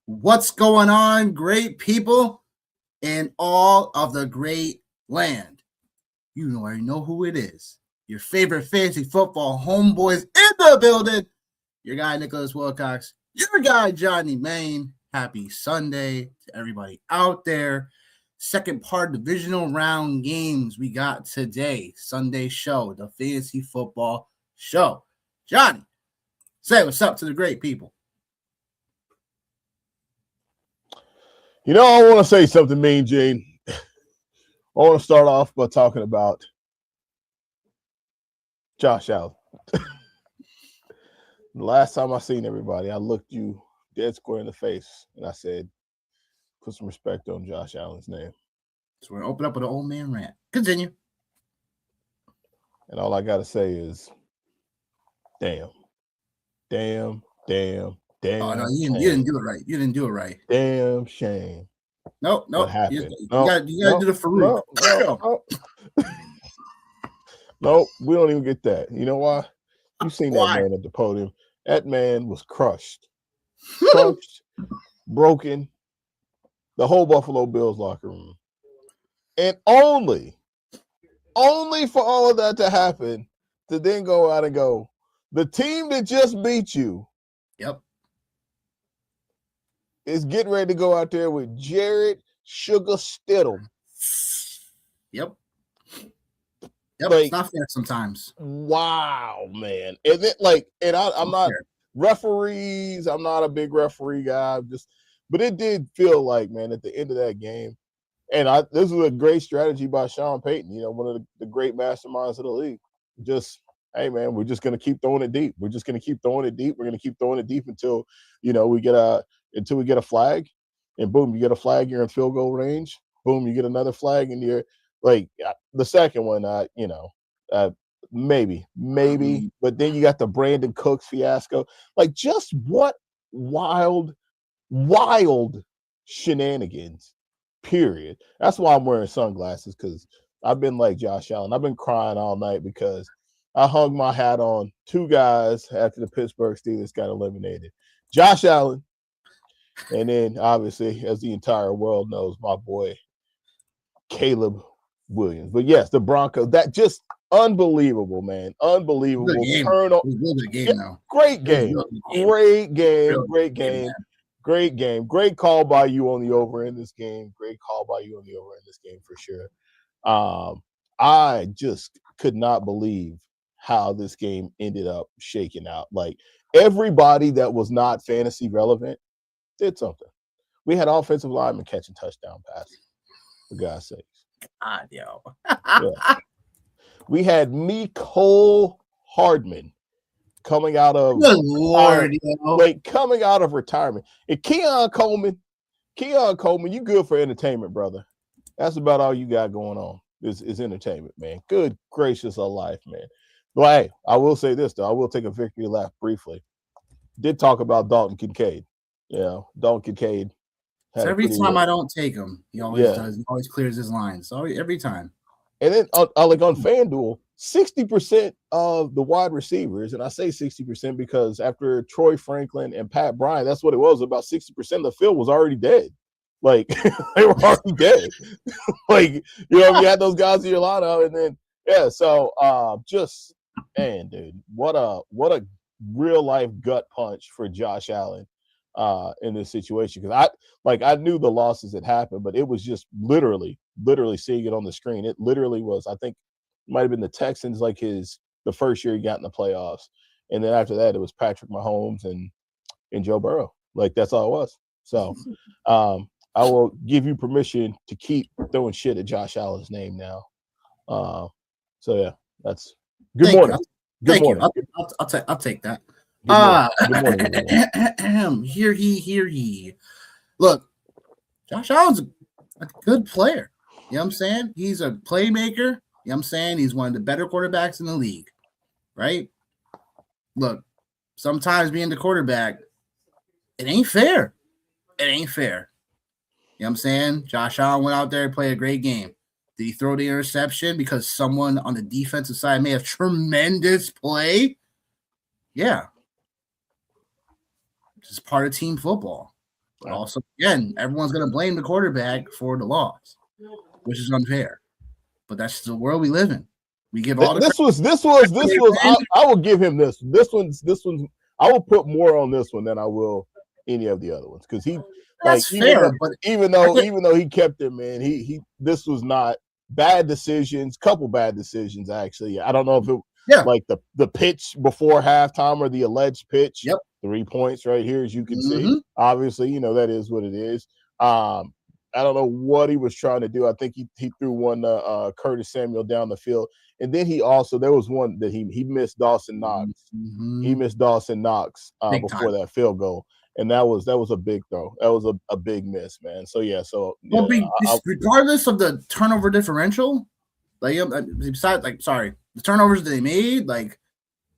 What's going on, great people in all of the great land? You already know who it is. Your favorite fantasy football homeboys in the building. Your guy, Nicholas Wilcox. Your guy, Johnny Main. Happy Sunday to everybody out there. Second part divisional round games we got today. Sunday show, the fantasy football show. Johnny, say what's up to the great people. You know, I want to say something, Mean Gene. I want to start off by talking about Josh Allen. The last time I seen everybody, I looked you dead square in the face, and I said, put some respect on Josh Allen's name. So we're going to open up with an old man rant. Continue. And all I got to say is, damn. Oh, no, you didn't do it right. You didn't do it right. Damn shame. Nope. What happened? You got to do the Farouk. Nope, we don't even get that. You know why? You seen that man at the podium. That man was crushed, broken, the whole Buffalo Bills locker room. And only for all of that to happen to then go out and go, the team that just beat you is getting ready to go out there with Jared Sugar Stidham. Yep, like, it's not fair sometimes. Wow, man. And then, I'm not referees. I'm not a big referee guy. But it did feel like, man, at the end of that game, and this was a great strategy by Sean Payton, one of the great masterminds of the league. Just, hey, man, we're just going to keep throwing it deep. We're just going to keep throwing it deep. We're going to keep throwing it deep until we get a flag, and boom, you get a flag, you're in field goal range. Boom, you get another flag, and you're like the second one, maybe, but then you got the Brandon Cooks fiasco. Like, just what wild shenanigans, period. That's why I'm wearing sunglasses, because I've been like Josh Allen. I've been crying all night because I hung my hat on two guys after the Pittsburgh Steelers got eliminated. Josh Allen, and then, obviously, as the entire world knows, my boy, Caleb Williams. But, yes, the Broncos, that just unbelievable, man. Unbelievable. Great game. Great game. Great call by you on the over in this game. For sure. I just could not believe how this game ended up shaking out. Like, everybody that was not fantasy relevant did something. We had offensive linemen catching touchdown passes, for God's sakes. God, yo. Yeah. We had Mecole Hardman coming out of coming out of retirement. And Keon Coleman, you good for entertainment, brother. That's about all you got going on is entertainment, man. Good gracious of life, man. But hey, I will say this, though. I will take a victory lap briefly. Did talk about Dalton Kincaid. Dalton Kincaid. So every time I don't take him, he always does. He always clears his lines. So every time. And then, like on FanDuel, 60% of the wide receivers, and I say 60% because after Troy Franklin and Pat Bryant, that's what it was. About 60% of the field was already dead. Like, they were already dead. Like, you had those guys in your lineup, and then, man, dude, what a real life gut punch for Josh Allen in this situation. Because I knew the losses had happened, but it was just literally seeing it on the screen. It literally was, I think it might have been the Texans, like the first year he got in the playoffs. And then after that, it was Patrick Mahomes and Joe Burrow. Like, that's all it was. So I will give you permission to keep throwing shit at Josh Allen's name now. So yeah, that's good morning. Good morning. I'll take that. Good morning, everyone. Hear he. Look, Josh Allen's a good player. You know what I'm saying? He's a playmaker. You know what I'm saying? He's one of the better quarterbacks in the league, right? Look, sometimes being the quarterback, it ain't fair. It ain't fair. You know what I'm saying? Josh Allen went out there and played a great game. Did he throw the interception because someone on the defensive side made a tremendous play? Yeah. It's part of team football. But also, again, everyone's going to blame the quarterback for the loss, which is unfair. But that's the world we live in. We give all the this was. I will give him this. This one's. I will put more on this one than I will any of the other ones because he. That's fair, but even though he kept it, man, he this was not bad decisions. Couple bad decisions actually. I don't know if it like the pitch before halftime or the alleged pitch. Yep. 3 points right here, as you can see. Obviously, that is what it is. I don't know what he was trying to do. I think he threw one Curtis Samuel down the field, and then there was one that he missed Dawson Knox. He missed Dawson Knox before that field goal. And that was a big throw. That was a big miss, man. So yeah. Well, regardless of the turnover differential, besides the turnovers that they made,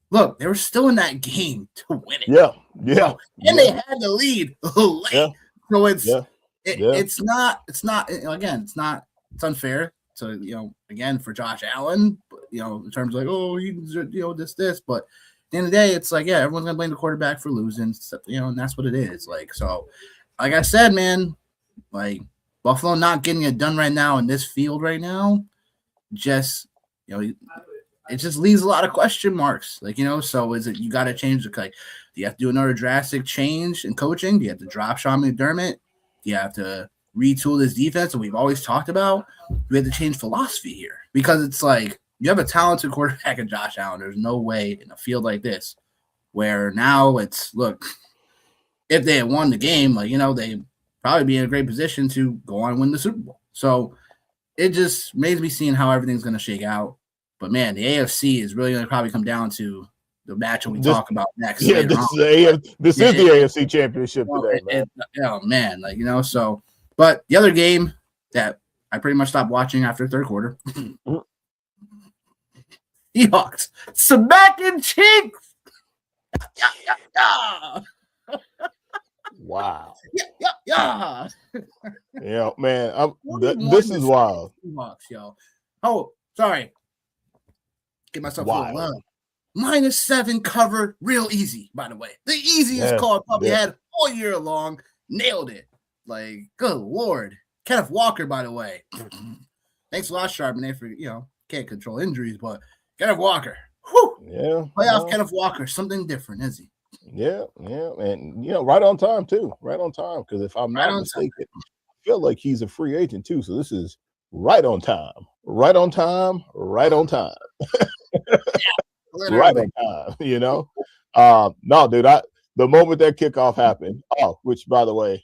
look, they were still in that game to win it. Yeah. And they had the lead late. Yeah. So it's not again, it's unfair to again for Josh Allen, in terms of he's this, but. At the end of the day, it's everyone's gonna blame the quarterback for losing, and that's what it is. Like I said, man, Buffalo not getting it done right now in this field right now, just it just leaves a lot of question marks. So is it you got to change the do you have to do another drastic change in coaching? Do you have to drop Sean McDermott? Do you have to retool this defense that we've always talked about? We have to change philosophy here because it's you have a talented quarterback in Josh Allen. There's no way in a field like this where now it's, look, if they had won the game, they'd probably be in a great position to go on and win the Super Bowl. So it just makes me seeing how everything's going to shake out. But, man, the AFC is really going to probably come down to the matchup we talk about next. Yeah, this is the AFC Championship today, man. But the other game that I pretty much stopped watching after the third quarter – Seahawks smacking cheeks. Wow. Yeah. Yeah, man. This is wild. Seahawks, yo. Oh, sorry. Get myself wild. -7 cover, real easy. By the way, the easiest call I probably had all year long. Nailed it. Good Lord. Kenneth Walker, by the way. Thanks a lot, Charbonnet, for can't control injuries, but. Kenneth Walker. Whew. Yeah. Playoff Kenneth Walker. Something different, is he? Yeah. And, right on time, too. Right on time. Because if I'm not mistaken, I feel like he's a free agent, too. So this is right on time. Right on time. Right on time. Right on time, No, dude, the moment that kickoff happened, which, by the way,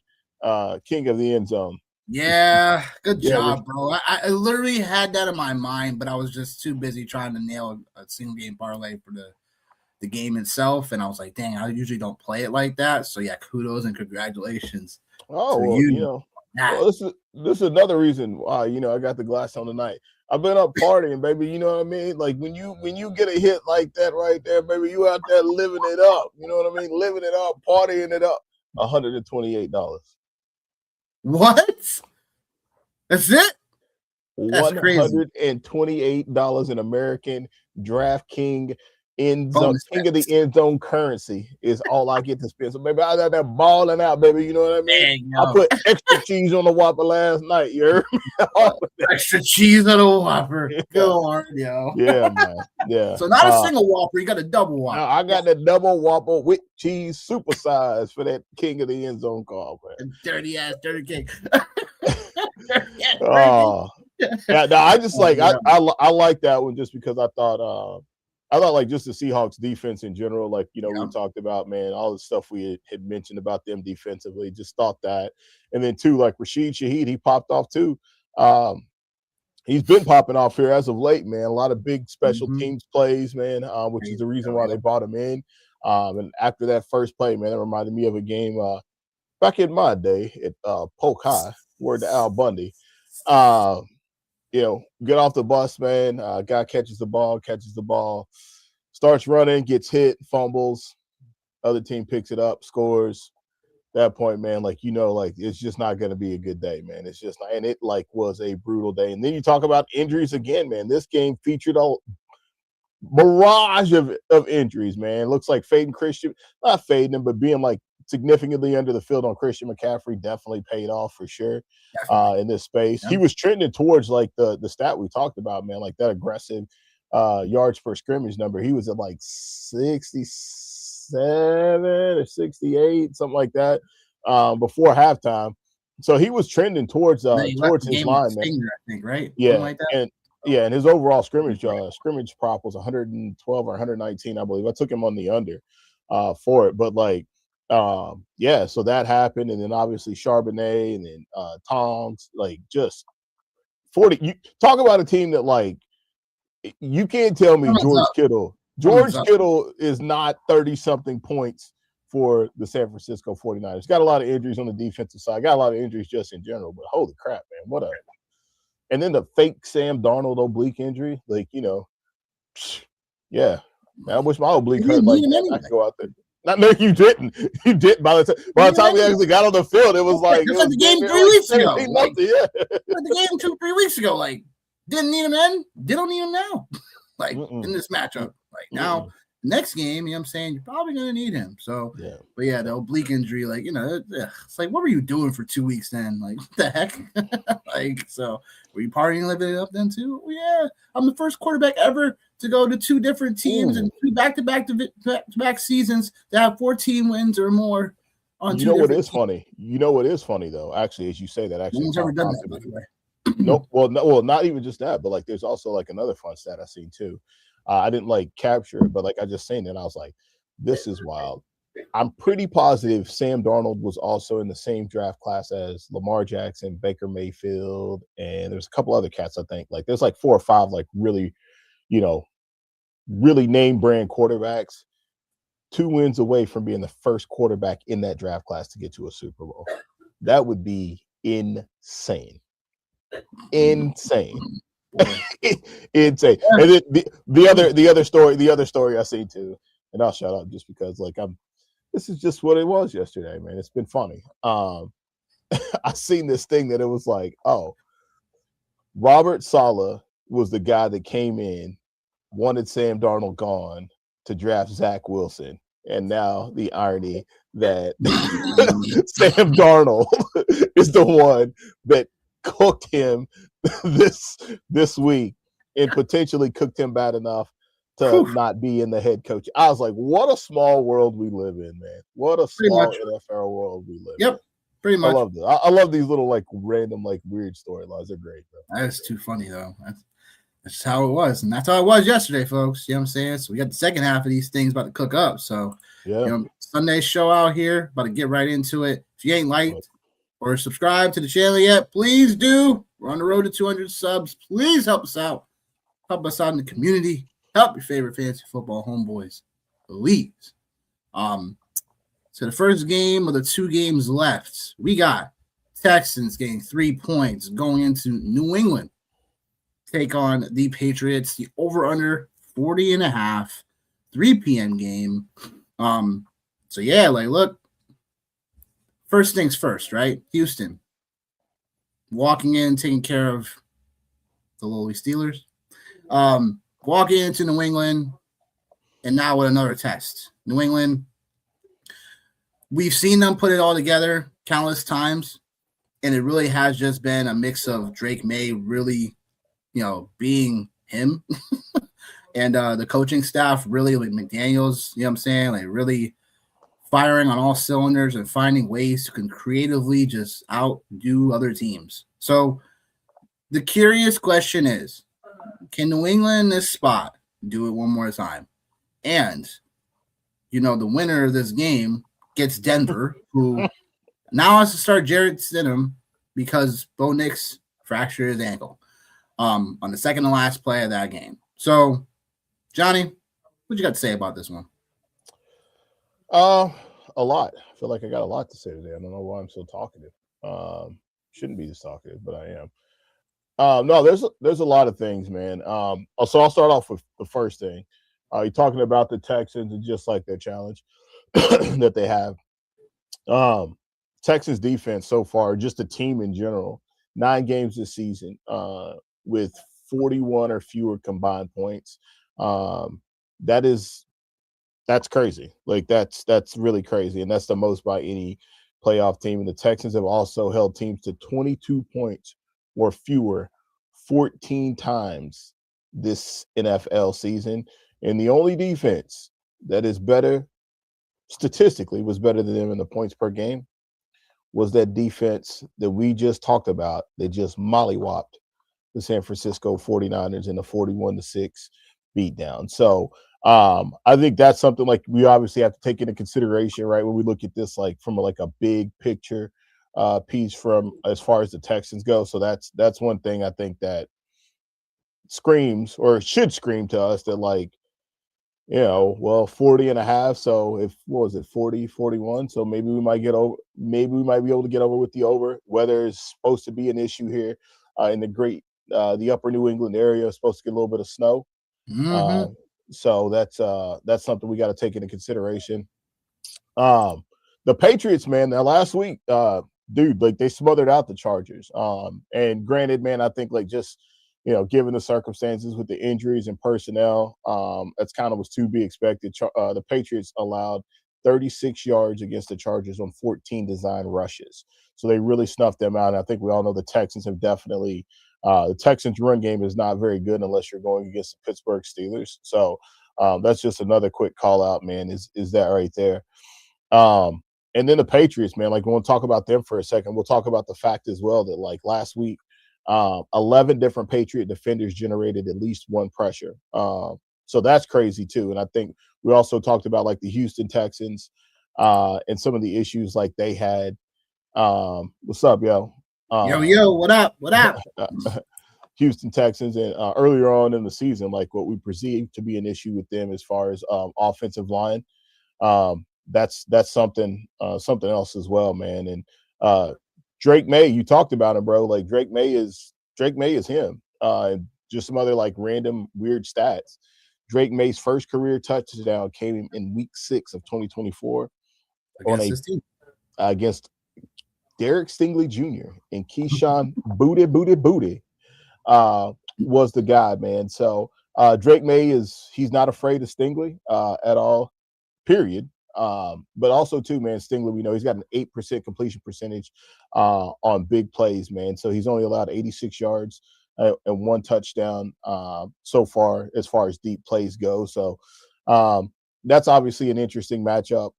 king of the end zone. Yeah, good job, bro. I literally had that in my mind, but I was just too busy trying to nail a single game parlay for the game itself. And I was like, dang, I usually don't play it like that. So yeah, kudos and congratulations. This is another reason why, I got the glass on tonight. I've been up partying, baby. You know what I mean? When you get a hit like that right there, baby, you out there living it up. You know what I mean? Living it up, partying it up. $128. What? That's it? That's $128 in American DraftKings end zone, king of the end zone currency is all I get to spend. So, baby, I was out there balling out, baby. You know what I mean? I put extra cheese on the Whopper last night. You heard me? Extra cheese on the Whopper. Go on, yo. Yeah, man. Yeah. So not a single Whopper. You got a double Whopper. No, I got the double Whopper with cheese, super size for that king of the end zone call, man. Dirty cake. Yeah, no, I just I like that one just because I thought just the Seahawks defense in general, we talked about, man, all the stuff we had mentioned about them defensively, just thought that. And then too, Rashid Shaheed, he popped off too. He's been popping off here as of late, man. A lot of big special teams plays, man, which is the reason why they brought him in. And after that first play, man, it reminded me of a game back in my day at Polk High, word to Al Bundy. Get off the bus, man. Guy catches the ball, starts running, gets hit, fumbles. Other team picks it up, scores. That point, man, like, it's just not going to be a good day, man. It's just not, and it was a brutal day. And then you talk about injuries again, man. This game featured a barrage of injuries, man. It looks like not fading him, but being significantly under the field on Christian McCaffrey definitely paid off for sure in this space. Yeah. He was trending towards the stat we talked about, man, like that aggressive yards per scrimmage number. He was at 67 or 68, something like that, before halftime. So he was trending towards his line, man. Finger, I think, right? Yeah, like that. And his overall scrimmage prop was 112 or 119, I believe. I took him on the under for it, but so that happened, and then obviously Charbonnet, and then Tongs, just 40. You talk about a team that you can't tell me George Kittle is not 30-something points for the San Francisco 49ers. Got a lot of injuries on the defensive side. Got a lot of injuries just in general, but holy crap, man, what a – and then the fake Sam Darnold oblique injury, yeah. Man, I wish my oblique hurt like that. I could go out there. No, you didn't. You didn't. By the time we actually got on the field, it was the game 3 weeks ago. The game 2-3 weeks ago. Didn't need him then. They don't need him now. In this matchup. Now, next game, you know what I'm saying, you're probably going to need him. So, yeah. But yeah, the oblique injury, it's what were you doing for 2 weeks then? What the heck? So were you partying, living it up then too? Well, yeah, I'm the first quarterback ever to go to 2 different teams and 2 back-to-back seasons to have 14 wins or more on You know what is funny, though, actually, as you say that, actually. No one's ever done that, by the way. Nope. Well, not even just that, but there's also another fun stat I seen too. I didn't capture it, but I just seen it. I was like, this is wild. I'm pretty positive Sam Darnold was also in the same draft class as Lamar Jackson, Baker Mayfield, and there's a couple other cats, I think. There's 4 or 5 really, really name brand quarterbacks, 2 wins away from being the first quarterback in that draft class to get to a Super Bowl. That would be insane. Insane. Insane. And then the other story I see too, and I'll shut up just because this is just what it was yesterday, man. It's been funny. I seen this thing that it was Robert Saleh was the guy that came in, wanted Sam Darnold gone to draft Zach Wilson, and now the irony that Sam Darnold is the one that cooked him this week and potentially cooked him bad enough to not be in the head coach. I was like, what a small world we live in, man. What a small NFL world we live in. Yep, pretty much. I love this. I love these little random weird storylines. They're great, bro. That's too funny though. That's how it was, and that's how it was yesterday, folks. You know what I'm saying? So we got the second half of these things about to cook up. So yeah, Sunday show out here, about to get right into it. If you ain't liked or subscribed to the channel yet, please do. We're on the road to 200 subs. Please help us out. Help us out in the community. Help your favorite fantasy football homeboys. Please. So the first game of the 2 games left, we got Texans getting 3 points going into New England. Take on the Patriots. The over-under 40.5, 3 p.m. game. So yeah, look. First things first, right? Houston. Walking in, taking care of the lowly Steelers. Walking into New England, and now with another test. New England, we've seen them put it all together countless times, and it really has just been a mix of Drake May really, being him, and the coaching staff really, McDaniels, you know what I'm saying, really firing on all cylinders and finding ways to creatively just outdo other teams. So the curious question is, can New England in this spot do it one more time? And, the winner of this game gets Denver, who now has to start Jarrett Stidham because Bo Nix fractured his ankle on the second to last play of that game. So, Johnny, what you got to say about this one? A lot. I feel like I got a lot to say today. I don't know why I'm so talkative. Shouldn't be this talkative, but I am. No, there's a lot of things, man. So I'll start off with the first thing. You're talking about the Texans and just like their challenge that they have. Um, Texas defense so far, just the team in general, 9 games this season, with 41 or fewer combined points. Um, that is that's crazy. Like that's really crazy, and that's the most by any playoff team. And the Texans have also held teams to 22 points or fewer 14 times this NFL season. And the only defense that is better statistically was better than them in the points per game was that defense that we just talked about. They just mollywopped the San Francisco 49ers in a 41-6 beatdown. So I think that's something like we obviously have to take into consideration, right? When we look at this, like from like a big picture piece from as far as the Texans go. So that's one thing I think that screams or should scream to us that like, well, 40 and a half. So if what was it, 40, 41. So maybe we might get over, maybe we might be able to get over with the over. Weather is supposed to be an issue here in the upper New England area. Is supposed to get a little bit of snow. Mm-hmm. So that's something we got to take into consideration. The Patriots, man, now last week, dude, like they smothered out the Chargers. And granted, man, I think like just given the circumstances with the injuries and personnel, that's kind of was to be expected. The Patriots allowed 36 yards against the Chargers on 14 design rushes. So they really snuffed them out. And I think we all know the Texans have definitely the Texans run game is not very good unless you're going against the Pittsburgh Steelers. So that's just another quick call out, man, is that right there. And then the Patriots, man, like we want to talk about them for a second. We'll talk about the fact as well that like last week, 11 different Patriot defenders generated at least one pressure. So that's crazy too. And I think we also talked about like the Houston Texans and some of the issues like they had. What's up, yo? Yo, what up? What up? Houston Texans and earlier on in the season, like what we perceived to be an issue with them as far as offensive line. That's something else as well, man. And Drake May, you talked about him, bro. Like Drake May is him. And just some other like random weird stats. Drake May's first career touchdown came in week 6 of 2024 against Derek Stingley Jr. and Keyshawn Booty was the guy, man. So Drake May he's not afraid of Stingley at all, period. But also too, man, Stingley, we know he's got an 8% completion percentage on big plays, man. So he's only allowed 86 yards and 1 touchdown so far as deep plays go. So that's obviously an interesting matchup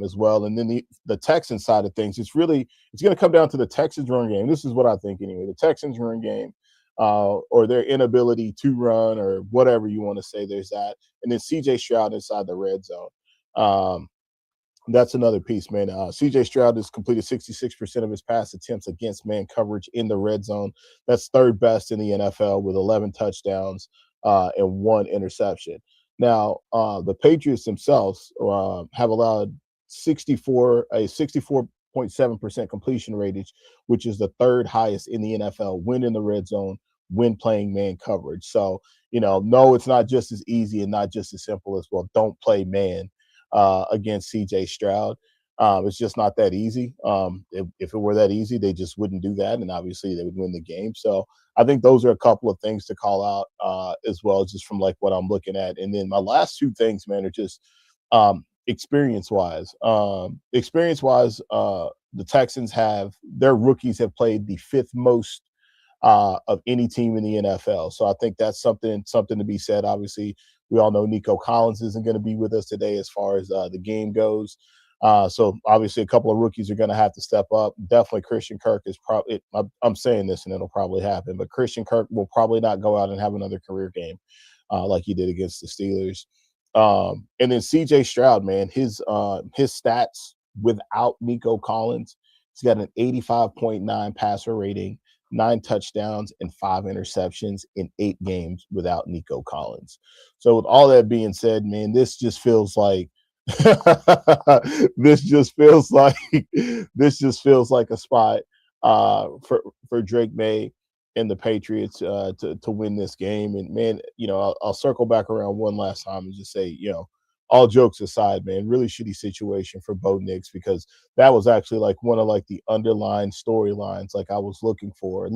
as well. And then the Texans side of things, it's going to come down to the Texans run game. This is what I think anyway. The Texans run game or their inability to run or whatever you want to say. There's that. And then CJ Stroud inside the red zone. That's another piece, man. CJ Stroud has completed 66% of his pass attempts against man coverage in the red zone. That's third best in the NFL with 11 touchdowns and 1 interception. Now, the Patriots themselves have allowed a 64.7% completion rate, which is the third highest in the NFL when in the red zone, when playing man coverage. So, no, it's not just as easy and not just as simple as, well, don't play man against CJ Stroud. It's just not that easy. If it were that easy, they just wouldn't do that, and obviously they would win the game. So I think those are a couple of things to call out as well, just from like what I'm looking at. And then my last 2 things, man, are just experience-wise. Experience-wise, the Texans their rookies have played the 5th most of any team in the NFL. So I think that's something to be said. Obviously, we all know Nico Collins isn't going to be with us today as far as the game goes. So obviously a couple of rookies are going to have to step up. Definitely Christian Kirk is probably – I'm saying this and it'll probably happen, but Christian Kirk will probably not go out and have another career game like he did against the Steelers. And then CJ Stroud, man, his stats without Nico Collins, he's got an 85.9 passer rating, 9 touchdowns and 5 interceptions in 8 games without Nico Collins. So with all that being said, man, this just feels like this just feels like a spot for Drake May and the Patriots to win this game. And man, I'll circle back around one last time and just say, all jokes aside, man, really shitty situation for Bo Nix, because that was actually like one of like the underlying storylines like I was looking forward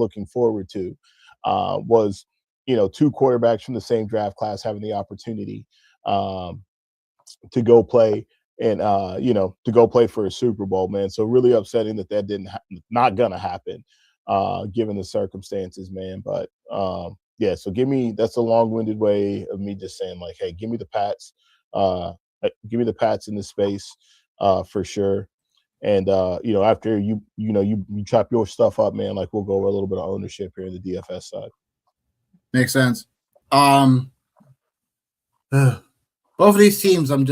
to was two quarterbacks from the same draft class having the opportunity to go play and to go play for a Super Bowl, man. So really upsetting that didn't not gonna happen given the circumstances, man. But yeah, so that's a long-winded way of me just saying like, hey, give me the Pats. Give me the Pats in the space for sure. And after you chop your stuff up, man, like we'll go over a little bit of ownership here in the DFS side. Makes sense. Both of these teams, I'm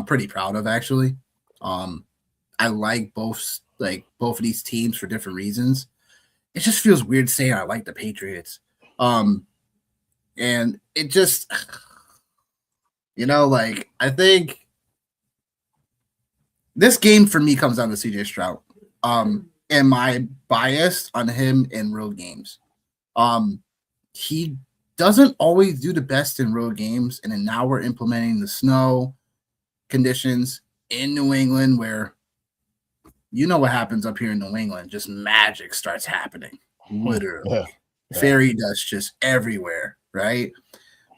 pretty proud of, actually. I like both of these teams for different reasons. It just feels weird saying I like the Patriots. And it just, I think this game for me comes down to CJ Stroud. Am I biased on him in road games? He doesn't always do the best in road games, and then now we're implementing the snow conditions in New England, where what happens up here in New England, just magic starts happening, literally. Yeah. Fairy dust just everywhere, right?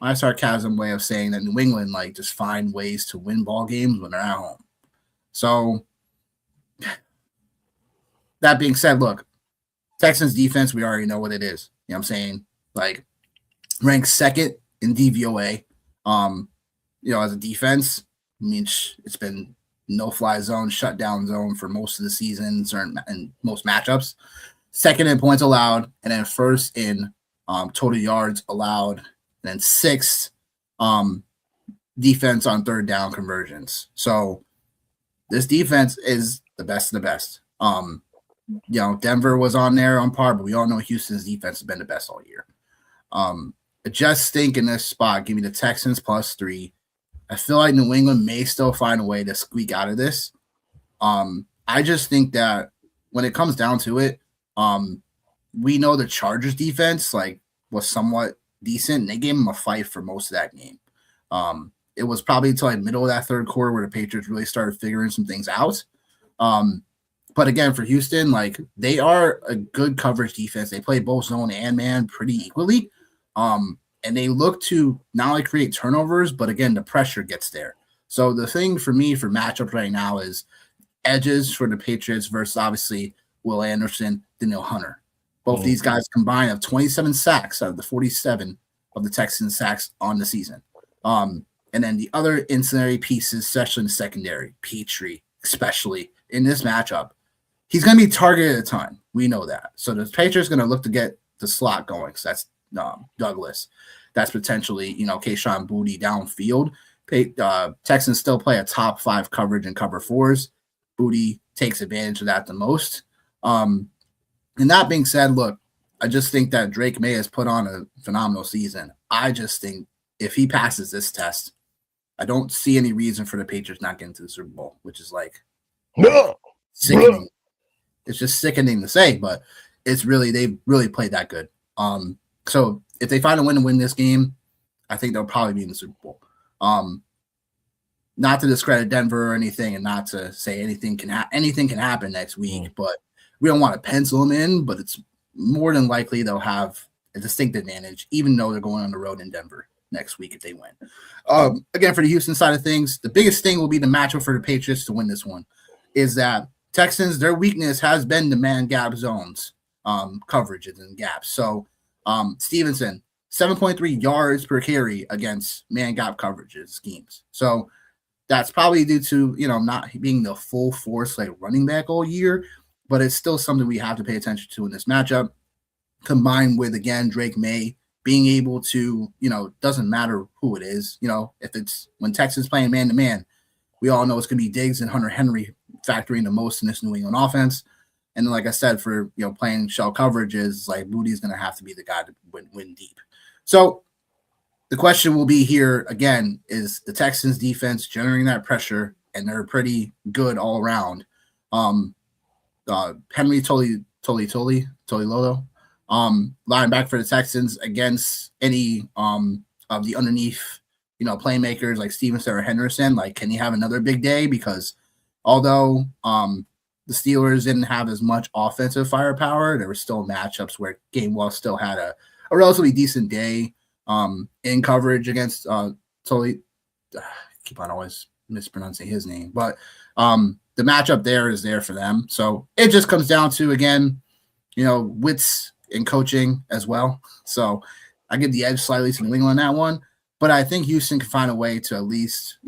My sarcasm way of saying that New England just find ways to win ball games when they're at home. So that being said, look, Texans defense, we already know what it is. You know what I'm saying? Ranked second in DVOA. As a defense, it's been no-fly zone, shutdown zone for most of the seasons and most matchups. Second in points allowed, and then first in total yards allowed, and then sixth defense on third down conversions. So this defense is the best of the best. Denver was on there on par, but we all know Houston's defense has been the best all year. Just think in this spot, give me the Texans +3. I feel like New England may still find a way to squeak out of this. I just think that when it comes down to it, we know the Chargers defense was somewhat decent, and they gave them a fight for most of that game. It was probably until middle of that third quarter where the Patriots really started figuring some things out. But again, for Houston, they are a good coverage defense. They play both zone and man pretty equally. And they look to not only create turnovers, but again, the pressure gets there. So the thing for me for matchup right now is edges for the Patriots versus obviously Will Anderson, Danielle Hunter. Both these guys combined have 27 sacks out of the 47 of the Texans sacks on the season. And then the other ancillary pieces, especially in the secondary, Petrie, especially in this matchup, he's going to be targeted a ton. We know that. So the Patriots going to look to get the slot going. So that's Douglas. That's potentially, Kayshon Boutte downfield. Texans still play a top 5 coverage and cover 4s. Boutte takes advantage of that the most. And that being said, look, I just think that Drake May has put on a phenomenal season. I just think if he passes this test, I don't see any reason for the Patriots not getting to the Super Bowl, which is sickening. It's just sickening to say, but they've really played that good. So if they find a way to win this game, I think they'll probably be in the Super Bowl. Not to discredit Denver or anything, and not to say anything can happen next week, but we don't want to pencil them in. But it's more than likely they'll have a distinct advantage, even though they're going on the road in Denver next week if they win. Again, for the Houston side of things, the biggest thing will be the matchup for the Patriots to win this one. Is that Texans, their weakness has been the man gap zones, coverages and gaps. So Stevenson, 7.3 yards per carry against man gap coverages schemes. So that's probably due to, not being the full force running back all year, but it's still something we have to pay attention to in this matchup, combined with, again, Drake May being able to, doesn't matter who it is, if it's when Texas playing man-to-man, we all know it's going to be Diggs and Hunter Henry factoring the most in this New England offense. And then, like I said, for, playing shell coverages, Boutte is going to have to be the guy to win deep. So the question will be here again: is the Texans defense generating that pressure, and they're pretty good all around. Henry Tolilolo, linebacker for the Texans against any of the underneath, playmakers like Stevenson or Henderson. Like, can he have another big day? Because although the Steelers didn't have as much offensive firepower, there were still matchups where Gainwell still had a relatively decent day in coverage against Tolly. Keep on always mispronouncing his name, but the matchup there is there for them. So it just comes down to, again, wits and coaching as well. So I give the edge slightly to New England on that one, but I think Houston can find a way to at least,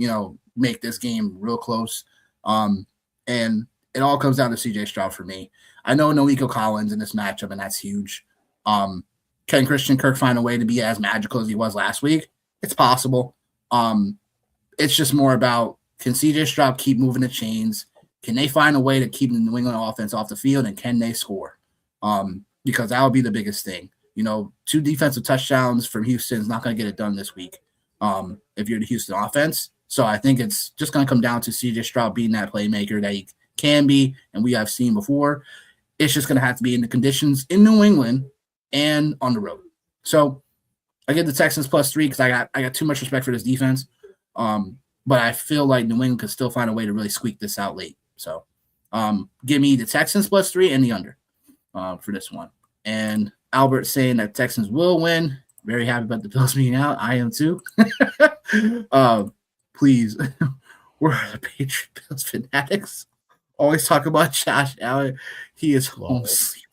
make this game real close. And it all comes down to CJ Stroud for me. I know no Nico Collins in this matchup, and that's huge. Can Christian Kirk find a way to be as magical as he was last week? It's possible. It's just more about, can CJ Stroud keep moving the chains? Can they find a way to keep the New England offense off the field, and can they score? Because that would be the biggest thing. 2 defensive touchdowns from Houston is not going to get it done this week if you're the Houston offense. So I think it's just going to come down to CJ Stroud being that playmaker that he can be, and we have seen before. It's just going to have to be in the conditions in New England and on the road. So I get the Texans +3 because I got too much respect for this defense. But I feel like New England could still find a way to really squeak this out late. So give me the Texans +3 and the under for this one. And Albert saying that Texans will win. Very happy about the Bills being out. I am too. Please, we're the Patriot Bills fanatics. Always talk about Josh Allen. He is home sleeping.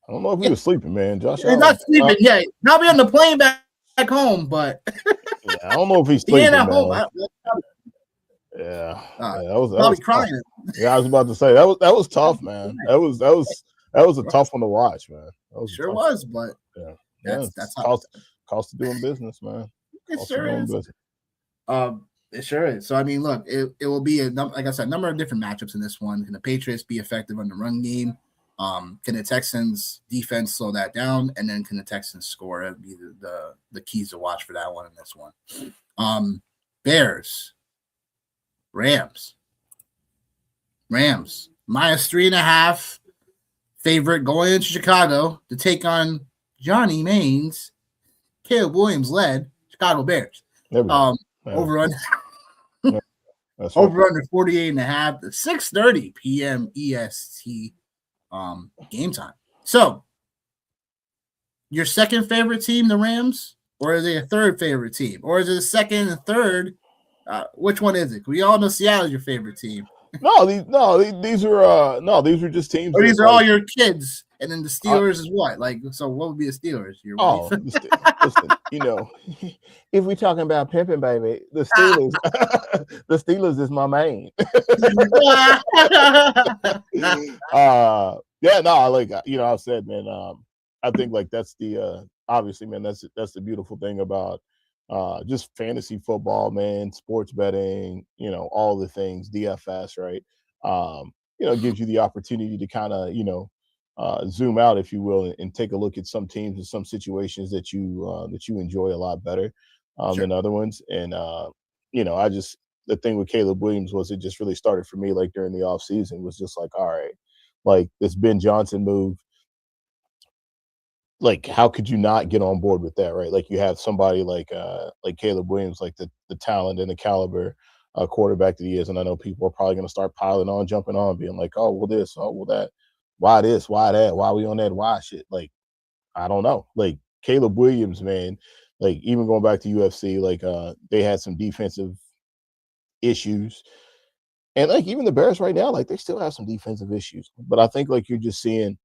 I don't know if he was sleeping, man. Josh Allen. Not sleeping yet. Not be on the plane back home, but yeah, I don't know if he's sleeping. At home. Yeah, that was crying. Tough. Yeah, I was about to say that was tough, man. That was a tough one to watch, man. That was sure was, but yeah, that's cost of doing business, man. It sure is. It sure is. So I mean, look, it will be like I said, a number of different matchups in this one. Can the Patriots be effective on the run game? Can the Texans defense slow that down? And then can the Texans score? That'd be the keys to watch for that one in this one. Bears, Rams, -3.5 favorite going into Chicago to take on Johnny Maines, Caleb Williams led Chicago Bears. Over under. Over under 48.5 to 6:30 p.m. EST game time. So, your second favorite team, the Rams, or is it a third favorite team, or is it a second and third? Which one is it? We all know Seattle's your favorite team. These were just teams. Or these are all your kids, and then the Steelers is what? Like, so what would be the Steelers? Your wife? Listen, if we're talking about pimping, baby, the Steelers is my main. I've said, man, I think like that's the obviously, man, that's the beautiful thing about just fantasy football, man, sports betting, all the things, DFS, right? Gives you the opportunity to kind of, zoom out, if you will, and take a look at some teams and some situations that you enjoy a lot better than other ones. And, the thing with Caleb Williams was it just really started for me, like during the off season, was just like, all right, like this Ben Johnson move, like how could you not get on board with that, right? Like you have somebody like Caleb Williams, like the talent and the caliber quarterback that he is, and I know people are probably going to start piling on, jumping on, being like, oh well this, oh well that, why this, why that, why we on that why shit. Like I don't know, like Caleb Williams, man, like even going back to UFC, like they had some defensive issues, and like even the Bears right now, like they still have some defensive issues, but I think like you're just seeing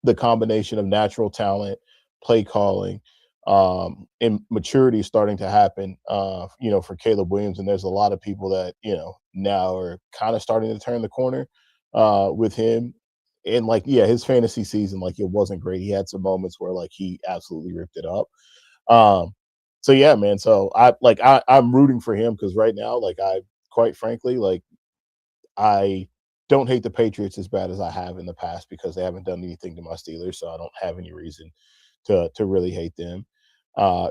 the combination of natural talent, play calling, and maturity starting to happen, for Caleb Williams. And there's a lot of people that, now are kind of starting to turn the corner with him. And like, yeah, his fantasy season, like it wasn't great. He had some moments where like he absolutely ripped it up. So yeah, man. So I'm rooting for him because right now, like quite frankly, like I don't hate the Patriots as bad as I have in the past because they haven't done anything to my Steelers, so I don't have any reason to really hate them.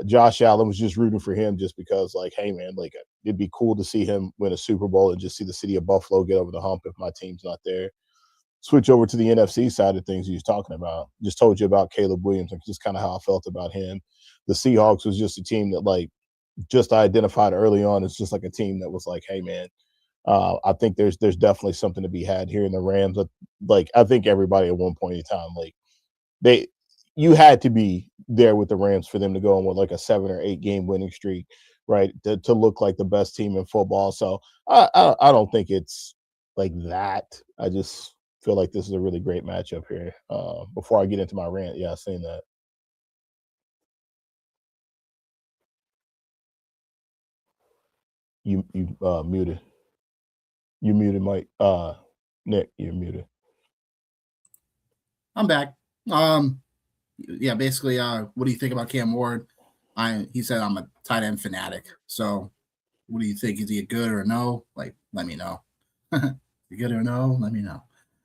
Josh Allen was just rooting for him just because, like, hey, man, like, it'd be cool to see him win a Super Bowl and just see the city of Buffalo get over the hump if my team's not there. Switch over to the NFC side of things he was talking about. Just told you about Caleb Williams and just kind of how I felt about him. The Seahawks was just a team that, like, just identified early on. It's just like a team that was like, hey, man, I think there's definitely something to be had here in the Rams. Like, I think everybody at one point in time, like, you had to be there with the Rams for them to go on with like a 7 or 8 game winning streak, right? To look like the best team in football. So I don't think it's like that. I just feel like this is a really great matchup here. Before I get into my rant, yeah, saying that. You muted. You muted, Mike. Nick, you're muted. I'm back. Yeah, basically, what do you think about Cam Ward? He said I'm a tight end fanatic. So, what do you think? Is he a good or a no? Like, let me know. You good or no? Let me know.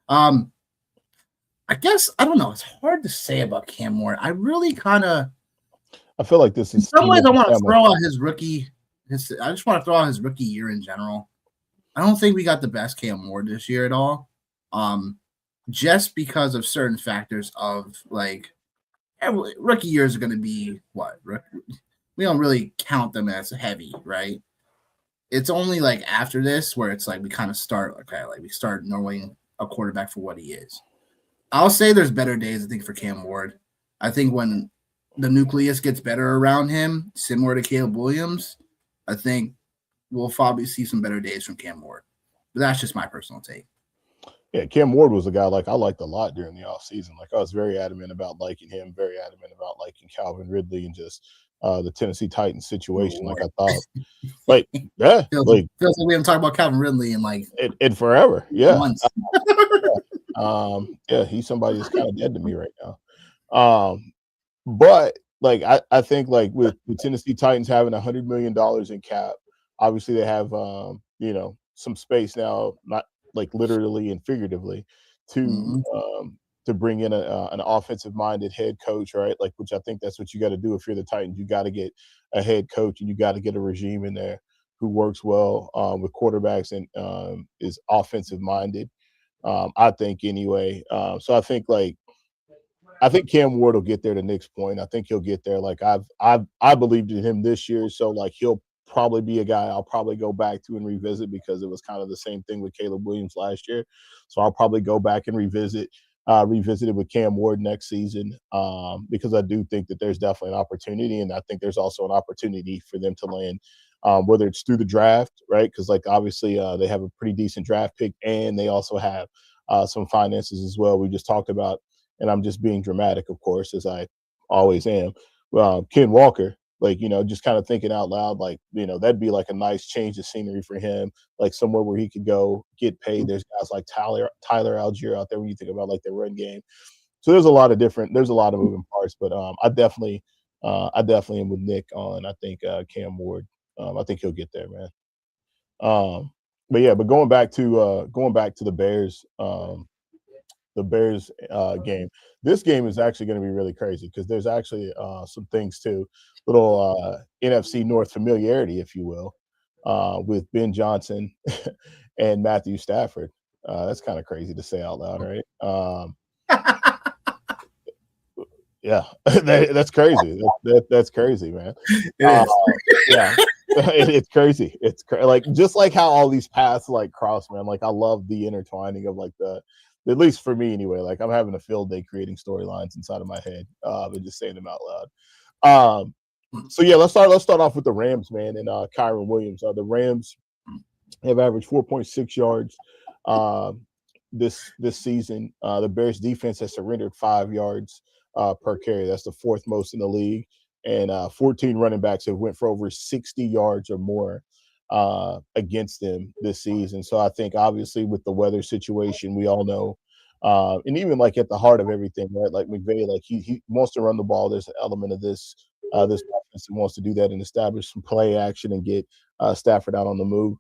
I guess I don't know. It's hard to say about Cam Ward. I really kind of. I feel like this is. In some ways, I want to throw out his rookie. I just want to throw out his rookie year in general. I don't think we got the best Cam Ward this year at all. Just because of certain factors of like rookie years are going to be what? We don't really count them as heavy, right? It's only like after this where it's like we kind of start, okay, like we start knowing a quarterback for what he is. I'll say there's better days, I think, for Cam Ward. I think when the nucleus gets better around him, similar to Caleb Williams, I think we'll probably see some better days from Cam Ward. But that's just my personal take. Yeah, Cam Ward was a guy like I liked a lot during the offseason. Like I was very adamant about liking him, very adamant about liking Calvin Ridley and just the Tennessee Titans situation. Like I thought, like yeah, feels like we haven't talked about Calvin Ridley in like in forever. Yeah, months. Yeah, he's somebody that's kind of dead to me right now. But like I think like with the Tennessee Titans having $100 million in cap, obviously they have some space now, not like literally and figuratively, to bring in an offensive minded head coach, right? Like, which I think that's what you got to do if you're the Titans. You got to get a head coach and you got to get a regime in there who works well with quarterbacks and is offensive minded. I think anyway. So I think Cam Ward will get there to Nick's point. I think he'll get there. Like I believed in him this year, so like he'll probably be a guy I'll probably go back to and revisit because it was kind of the same thing with Caleb Williams last year. So I'll probably go back and revisit it with Cam Ward next season because I do think that there's definitely an opportunity, and I think there's also an opportunity for them to land, whether it's through the draft, right? Because like obviously they have a pretty decent draft pick, and they also have some finances as well. We just talked about, and I'm just being dramatic, of course, as I always am. Ken Walker, like, just kind of thinking out loud, like, that'd be like a nice change of scenery for him, like somewhere where he could go get paid. There's guys like Tyler Algier out there when you think about like the run game. So there's a lot of moving parts, but I definitely am with Nick on, I think Cam Ward. I think he'll get there, man. But going back to the Bears, game. This game is actually going to be really crazy because there's actually some things too, little NFC North familiarity, if you will, with Ben Johnson and Matthew Stafford. That's kind of crazy to say out loud, right? Yeah, that's crazy. That's crazy, man. It is. Yeah, it's crazy. It's like just like how all these paths like cross, man. Like I love the intertwining of like at least for me anyway. Like I'm having a field day creating storylines inside of my head and just saying them out loud. So yeah, let's start off with the Rams, man, and Kyron Williams. The Rams have averaged 4.6 yards this season. The Bears defense has surrendered 5 yards per carry. That's the fourth most in the league. And 14 running backs have went for over 60 yards or more against them this season. So I think obviously with the weather situation, we all know, and even like at the heart of everything, right? Like McVay, like he wants to run the ball. There's an element of this offense that wants to do that and establish some play action and get Stafford out on the move.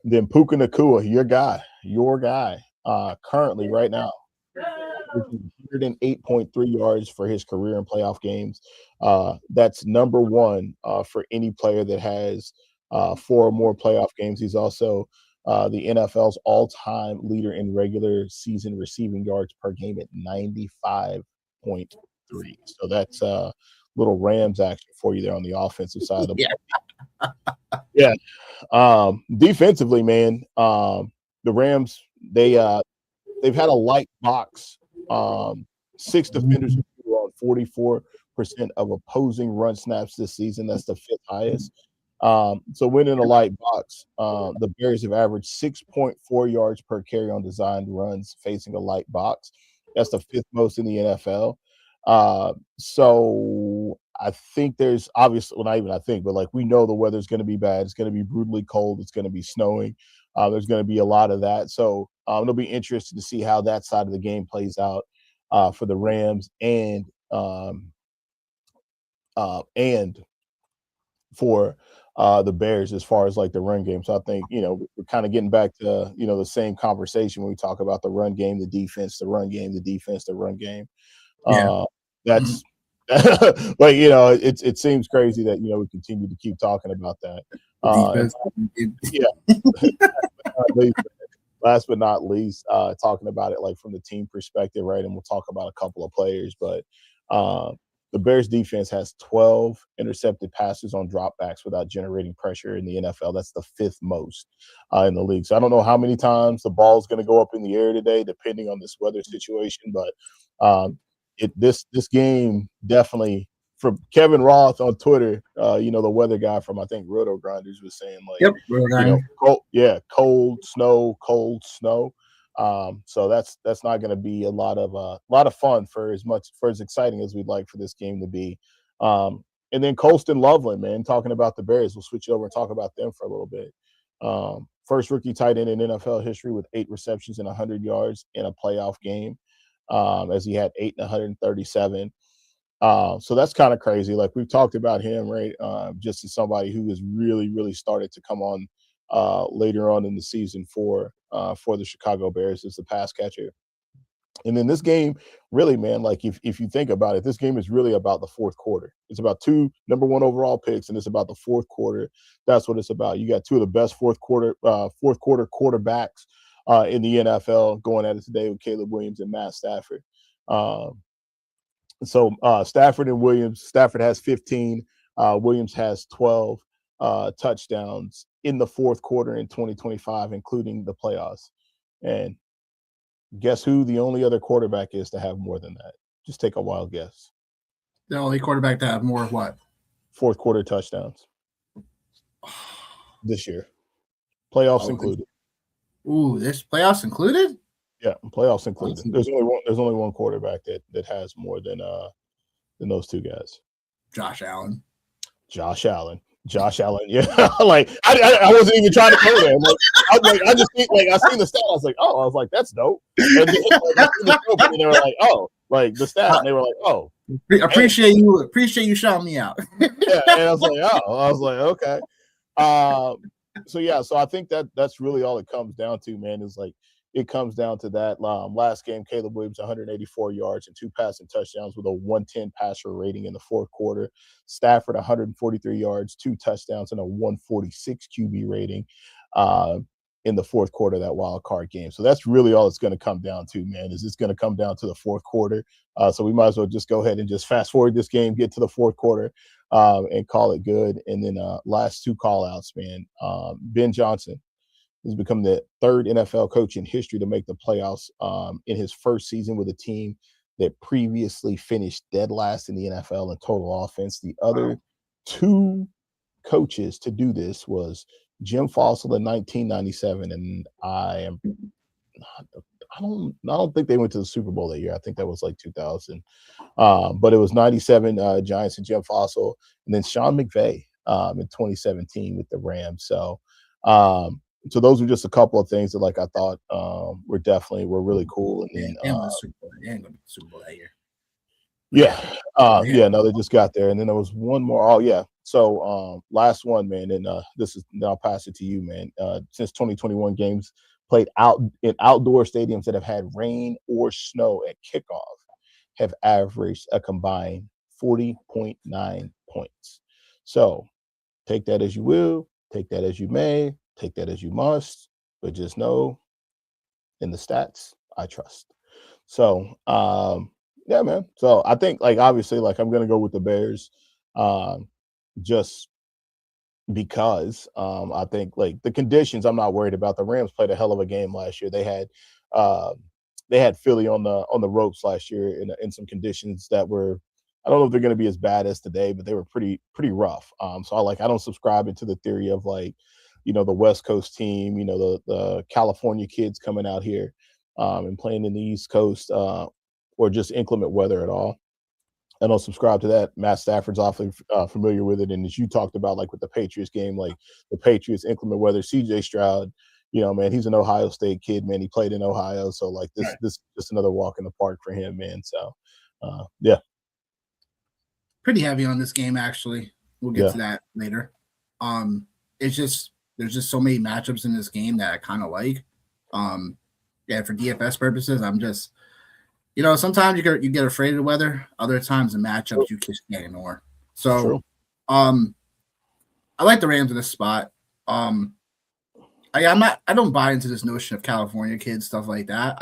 Then Puka Nacua, your guy, currently right now averaging 108.3 yards for his career in playoff games. That's number one for any player that has 4 or more playoff games. He's also the NFL's all-time leader in regular season receiving yards per game at 95.3. So that's little Rams action for you there on the offensive side of the ball. Yeah. Defensively, man, the Rams, they've had a light box. 6 defenders were on 44% of opposing run snaps this season. That's the 5th highest. So when in a light box, the Bears have averaged 6.4 yards per carry on designed runs facing a light box. That's the 5th most in the NFL. So I think there's obviously, well, not even I think, but like we know the weather's going to be bad. It's going to be brutally cold. It's going to be snowing. There's going to be a lot of that. So it'll be interesting to see how that side of the game plays out for the Rams and for the Bears as far as like the run game. So I think, we're kind of getting back to, the same conversation when we talk about the run game, the defense, the run game, the defense, the run game. That's like, it seems crazy that, we continue to keep talking about that. Last but not least, talking about it like from the team perspective, right? And we'll talk about a couple of players, but the Bears defense has 12 intercepted passes on dropbacks without generating pressure in the NFL. That's the 5th most in the league. So I don't know how many times the ball's going to go up in the air today, depending on this weather situation. But this game definitely, from Kevin Roth on Twitter, the weather guy from, I think, Roto Grinders was saying, like, cold snow. So that's not going to be a lot of fun for as exciting as we'd like for this game to be. And then Colston Loveland, man, talking about the Bears, we'll switch over and talk about them for a little bit. First rookie tight end in NFL history with 8 receptions and 100 yards in a playoff game, as he had 8 and 137. So that's kind of crazy. Like we've talked about him, right? Just as somebody who has really, really started to come on later on in the season for the Chicago Bears as the pass catcher. And then this game, really, man, like if you think about it, this game is really about the 4th quarter. It's about 2 number 1 overall picks, and it's about the 4th quarter. That's what it's about. You got 2 of the best fourth quarter quarterbacks in the NFL going at it today with Caleb Williams and Matt Stafford. So Stafford and Williams. Stafford has 15. Williams has 12 touchdowns in the 4th quarter in 2025, including the playoffs. And guess who the only other quarterback is to have more than that? Just take a wild guess. The only quarterback to have more of what? 4th quarter touchdowns this year. Playoffs included. Ooh, there's playoffs included? Yeah, playoffs included. There's only one quarterback that has more than those 2 guys. Josh Allen. Yeah. Like I wasn't even trying to go there. I just think, like, I seen the stat. I was like, oh, that's dope. And then, and they were like, oh, like the stat. And they were like, oh, appreciate you shouting me out. Yeah, and I was like, okay. So I think that's really all it comes down to, man. Is like it comes down to that. Last game, Caleb Williams 184 yards and 2 passing touchdowns with a 110 passer rating in the 4th quarter. Stafford 143 yards, 2 touchdowns, and a 146 QB rating in the 4th quarter of that wild card game. So that's really all it's going to come down to, man. Is it's going to come down to the 4th quarter. So we might as well just go ahead and just fast forward this game, get to the 4th quarter, and call it good. And then last 2 call outs, man. Ben Johnson has become the 3rd NFL coach in history to make the playoffs in his first season with a team that previously finished dead last in the NFL in total offense. The other 2 coaches to do this was Jim Fossil in 1997, and I don't think they went to the Super Bowl that year. I think that was like 2000. But it was 97 Giants and Jim Fossil, and then Sean McVay in 2017 with the Rams. So those were just a couple of things that, like, I thought were really cool. And then the Super Bowl. They ain't gonna be the Super Bowl that year. No, they just got there, and then there was one more. Oh yeah, so last one, man, and I'll pass it to you, man. Since 2021 games played out in outdoor stadiums that have had rain or snow at kickoff have averaged a combined 40.9 points. So take that as you will, take that as you may, take that as you must, but just know in the stats, I trust. So yeah, man. So I think like obviously like I'm gonna go with the Bears. Just because I think like the conditions I'm not worried about. The Rams played a hell of a game last year. Uh, they had Philly on the ropes last year in some conditions that were, I don't know if they're going to be as bad as today, but they were pretty rough. So I don't subscribe into the theory of like, the West Coast team, the California kids coming out here and playing in the East Coast or just inclement weather at all. I don't subscribe to that. Matt Stafford's awfully familiar with it. And as you talked about, like with the Patriots game, like the Patriots, inclement weather, CJ Stroud, man, he's an Ohio State kid, man. He played in Ohio. So like this is just another walk in the park for him, man. So yeah. Pretty heavy on this game, actually. We'll get to that later. It's just, there's just so many matchups in this game that I kind of like. Yeah, for DFS purposes, I'm just, sometimes you get afraid of the weather. Other times the matchups you just can't ignore. So, I like the Rams in this spot. I don't buy into this notion of California kids, stuff like that.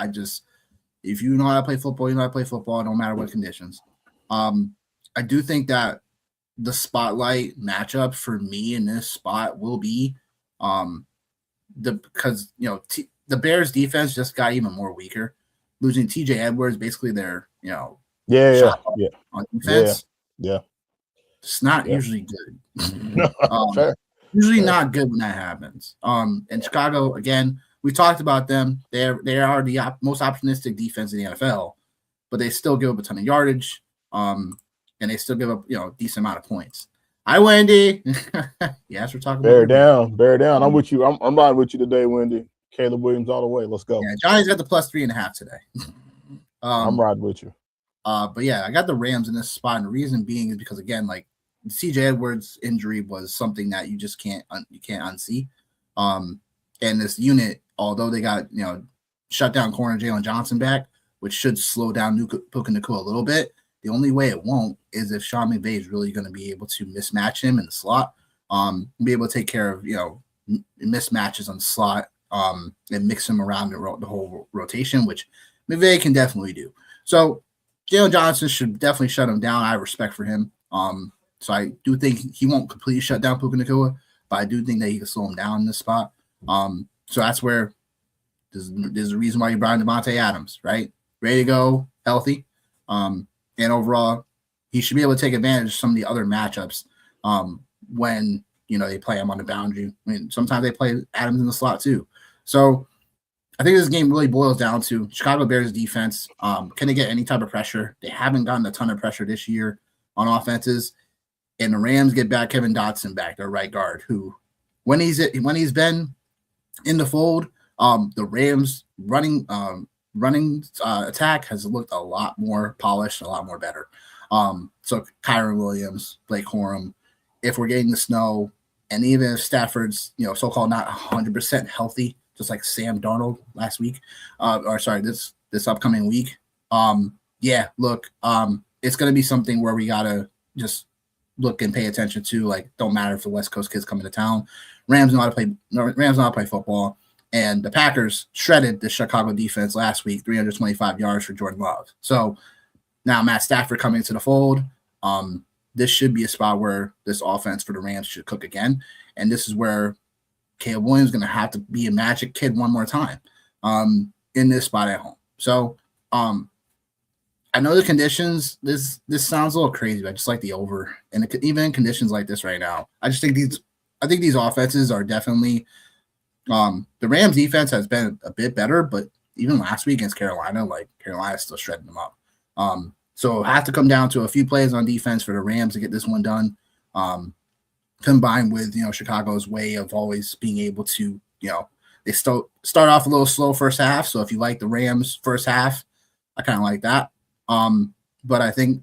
If you know how to play football, you know how to play football, no matter what conditions. I do think that the spotlight matchup for me in this spot will be because the Bears defense just got even more weaker. Losing TJ Edwards, basically their, on defense. Yeah. It's not usually good. Fair. Usually not good when that happens. And Chicago, again, we talked about them. They are the most optimistic defense in the NFL, but they still give up a ton of yardage. And they still give up, a decent amount of points. Hi, Wendy. Yes, we're talking bear down. I'm with you. I'm riding with you today, Wendy. Caleb Williams all the way. Let's go. Yeah, Johnny's got the +3.5 today. I'm riding with you. But yeah, I got the Rams in this spot, and the reason being is because again, like CJ Edwards' injury was something that you just can't unsee. And this unit, although they got shut down corner Jalen Johnson back, which should slow down Puka Nacua a little bit. The only way it won't is if Sean McVay is really going to be able to mismatch him in the slot, be able to take care of mismatches on the slot, and mix him around the whole rotation, which McVay can definitely do. So Jalen Johnson should definitely shut him down. I have respect for him. So I do think he won't completely shut down Puka Nacua, but I do think that he can slow him down in this spot. So that's where there's a reason why you brought in Devontae Adams, right? Ready to go, healthy. And overall, he should be able to take advantage of some of the other matchups when they play him on the boundary. I mean, sometimes they play Adams in the slot too. So I think this game really boils down to Chicago Bears defense. Can they get any type of pressure? They haven't gotten a ton of pressure this year on offenses. And the Rams get back Kevin Dotson back, their right guard, who when he's been in the fold, the Rams running attack has looked a lot more polished, a lot more better. So Kyron Williams, Blake Corum, if we're getting the snow, and even if Stafford's so-called not 100% healthy, just like Sam Darnold last week, this upcoming week. It's going to be something where we gotta just look and pay attention to. Like, don't matter if the West Coast kids come into town. Rams know how to play football. And the Packers shredded the Chicago defense last week, 325 yards for Jordan Love. So now Matt Stafford coming to the fold. This should be a spot where this offense for the Rams should cook again. And this is where Caleb Williams is going to have to be a magic kid one more time in this spot at home. So I know the conditions, this sounds a little crazy, but I just like the over. And even in conditions like this right now, I think these offenses are definitely the Rams defense has been a bit better, but even last week against Carolina, like Carolina's still shredding them up. So I have to come down to a few plays on defense for the Rams to get this one done. Combined with Chicago's way of always being able to they start off a little slow first half. So if you like the Rams first half, I kind of like that. But I think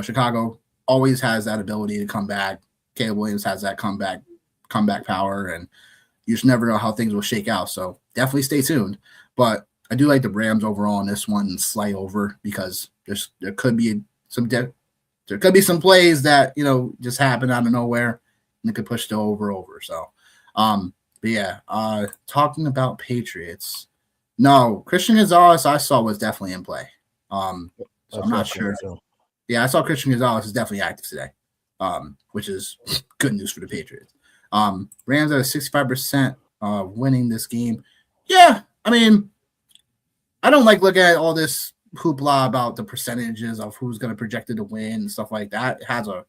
Chicago always has that ability to come back. Caleb Williams has that comeback power, and you just never know how things will shake out. So definitely stay tuned. But I do like the Rams overall in this one, slight over, because there could be some plays that just happen out of nowhere, and it could push the over. So, but yeah, talking about Patriots, no, Christian Gonzalez I saw was definitely in play. So I'm not sure. Yeah, I saw Christian Gonzalez is definitely active today, which is good news for the Patriots. Rams are 65% winning this game. Yeah, I mean, I don't like looking at all this hoopla about the percentages of who's going to projected to win and stuff like that. It has a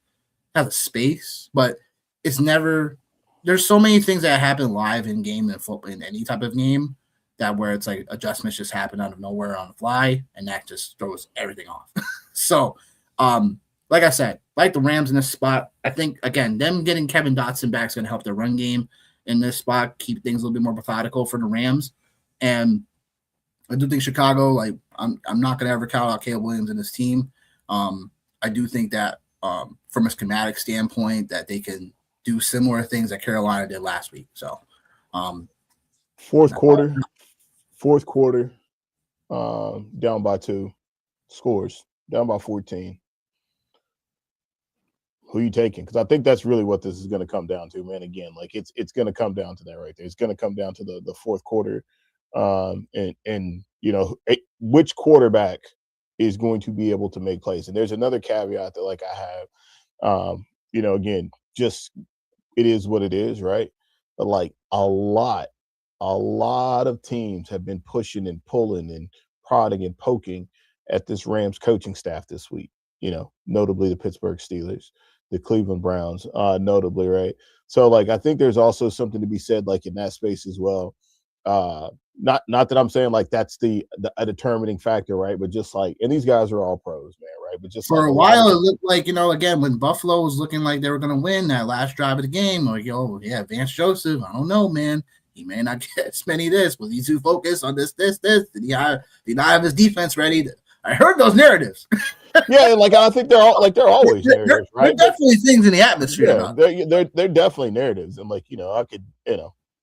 space, but it's never. There's so many things that happen live in game and football in any type of game that where it's like adjustments just happen out of nowhere on the fly, and that just throws everything off. So, like I said, like the Rams in this spot, I think again them getting Kevin Dotson back is going to help their run game in this spot, keep things a little bit more methodical for the Rams, and I do think Chicago, like I'm not going to ever count out Caleb Williams and his team. I do think that from a schematic standpoint that they can do similar things that Carolina did last week. So, fourth quarter, down by 2, scores down by 14. Who are you taking? Because I think that's really what this is going to come down to, man. Again, like it's going to come down to that right there. It's going to come down to the fourth quarter, and which quarterback is going to be able to make plays. And there's another caveat that like I have, again, just it is what it is, right? But like a lot of teams have been pushing and pulling and prodding and poking at this Rams coaching staff this week. Notably the Pittsburgh Steelers, the Cleveland Browns, notably, right? So, like, I think there's also something to be said, like, in that space as well. Not that I'm saying, like, that's a determining factor, right? But just, like, and these guys are all pros, man, right? But just for a while, it looked like, again, when Buffalo was looking like they were going to win that last drive of the game, like, Vance Joseph, I don't know, man. He may not get as many this. Was he too focused on this? Did he not have his defense ready? I heard those narratives. Yeah, like I think they're always narratives, right? They're definitely things in the atmosphere. Yeah, they're definitely narratives, and like I could,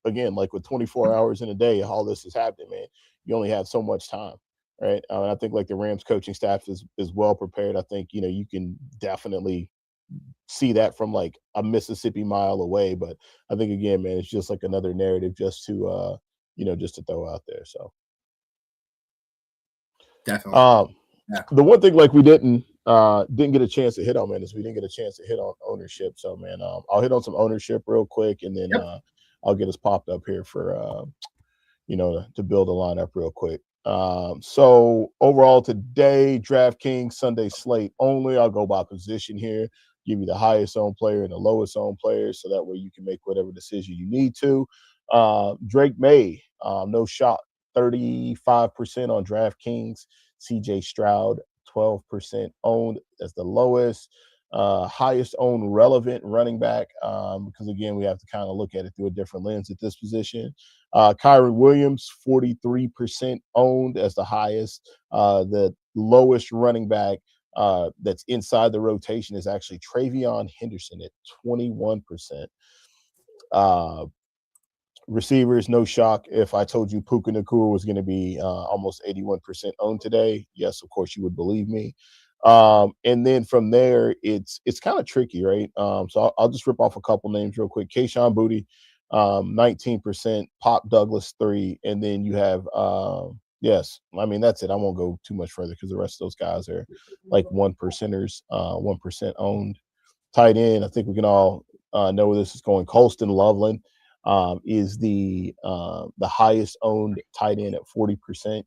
again, like with 24 hours in a day, all this is happening, man. You only have so much time, right? And I think like the Rams coaching staff is well prepared. I think you can definitely see that from like a Mississippi mile away. But I think again, man, it's just like another narrative just to just to throw out there. So definitely. Yeah. The one thing like we didn't get a chance to hit on, man, is we didn't get a chance to hit on ownership. So, man, I'll hit on some ownership real quick, and then I'll get us popped up here for to build a lineup real quick. So overall today, DraftKings Sunday slate only. I'll go by position here, give you the highest owned player and the lowest owned player, so that way you can make whatever decision you need to. Drake May, no shot, 35% on DraftKings. CJ Stroud, 12% owned as the lowest. Highest owned relevant running back, because again, we have to kind of look at it through a different lens at this position. Kyron Williams, 43% owned as the highest. The lowest running back that's inside the rotation is actually Travion Henderson at 21%. Receivers, no shock if I told you Puka Nacua was going to be almost 81% owned today. Yes, of course you would believe me. And then from there, it's kind of tricky, right? So I'll just rip off a couple names real quick. Kayshon Boutte, 19%. Pop Douglas, 3%. And then you have, yes, I mean, that's it. I won't go too much further because the rest of those guys are like 1%ers, 1% owned. Tight end, I think we can all know where this is going. Colston Loveland is the highest owned tight end at 40%.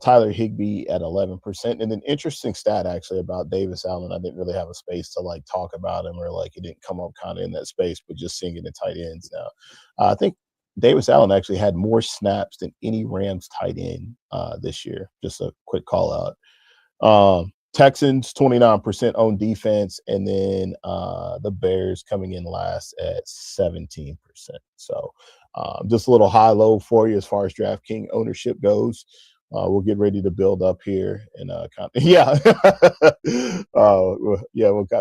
Tyler Higbee at 11%. And an interesting stat actually about Davis Allen. I didn't really have a space to like talk about him, or like it didn't come up kind of in that space, but just seeing it in tight ends now. I think Davis Allen actually had more snaps than any Rams tight end this year. Just a quick call out. Texans, 29% on defense, and then the Bears coming in last at 17%. So just a little high-low for you as far as DraftKings ownership goes. We'll get ready to build up here and we'll kind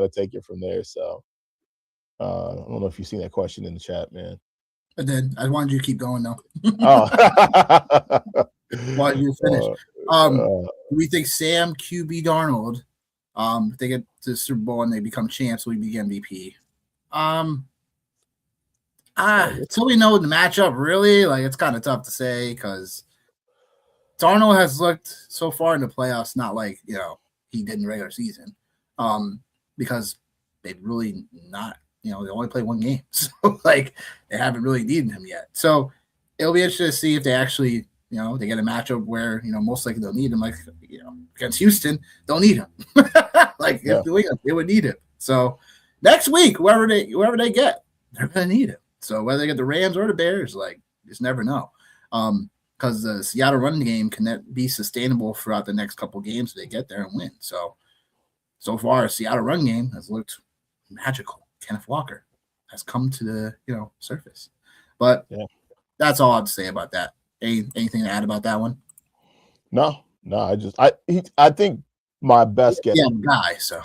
of take it from there. So I don't know if you've seen that question in the chat, man. I did. I wanted you to keep going though. Oh. Wanted you to finish. Do we think Sam QB Darnold, if they get to the Super Bowl and they become champs, will he be MVP? Until we know the matchup, really, like it's kind of tough to say because Darnold has looked so far in the playoffs not like he did in the regular season, because they've really not they only play one game, so like they haven't really needed him yet. So it'll be interesting to see if they actually they get a matchup where most likely they'll need him, like against Houston they'll need him, like if New England they would need him. So next week whoever they get, they're gonna need him. So whether they get the Rams or the Bears, like, just never know. Because the Seattle running game can be sustainable throughout the next couple games if they get there and win. So far, Seattle run game has looked magical. Kenneth Walker has come to the surface. But that's all I have to say about that. Anything to add about that one? No. I think my best guess. Yeah, guy. So.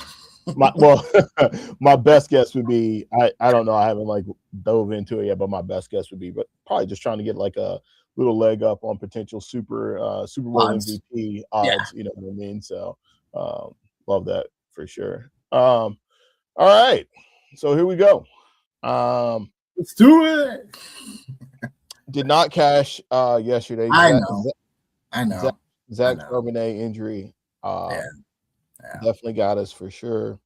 My best guess would be I don't know, I haven't like dove into it yet, but my best guess would be but probably just trying to get like a little leg up on potential Super Bowl MVP odds, you know what I mean? So love that for sure. All right, so here we go. Let's do it. Did not cash yesterday. I know. Zach Charbonnet injury. Definitely got us for sure.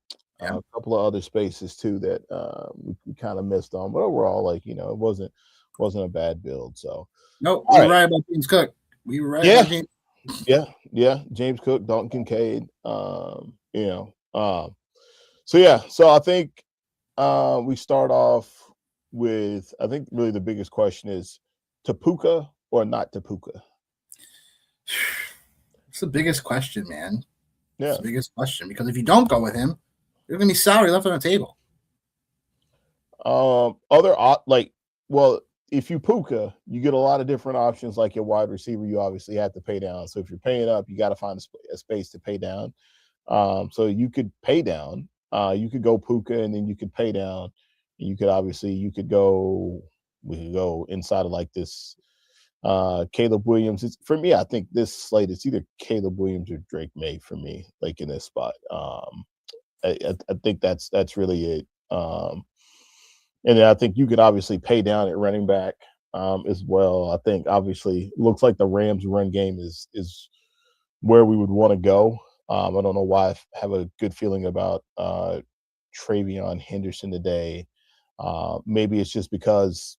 A couple of other spaces too that we kind of missed on, but overall, like it wasn't a bad build. So nope, we were right about James Cook. We were right about James. Yeah. James Cook, Dalton Kincaid. So I think we start off with really the biggest question is Tapuka or not Tapuka. It's the biggest question, man. Yeah, it's the biggest question because if you don't go with him, there's gonna be salary left on the table. If you Puka, you get a lot of different options. Like your wide receiver, you obviously have to pay down. So if you're paying up, you got to find a space to pay down. So you could pay down. You could go Puka, and then you could pay down. And we could go inside of like this. Caleb Williams. For me, I think this slate it's either Caleb Williams or Drake May for me, like in this spot. I think that's really it. And then I think you could obviously pay down at running back as well. I think obviously looks like the Rams run game is where we would want to go. I don't know why I have a good feeling about Travion Henderson today. Maybe it's just because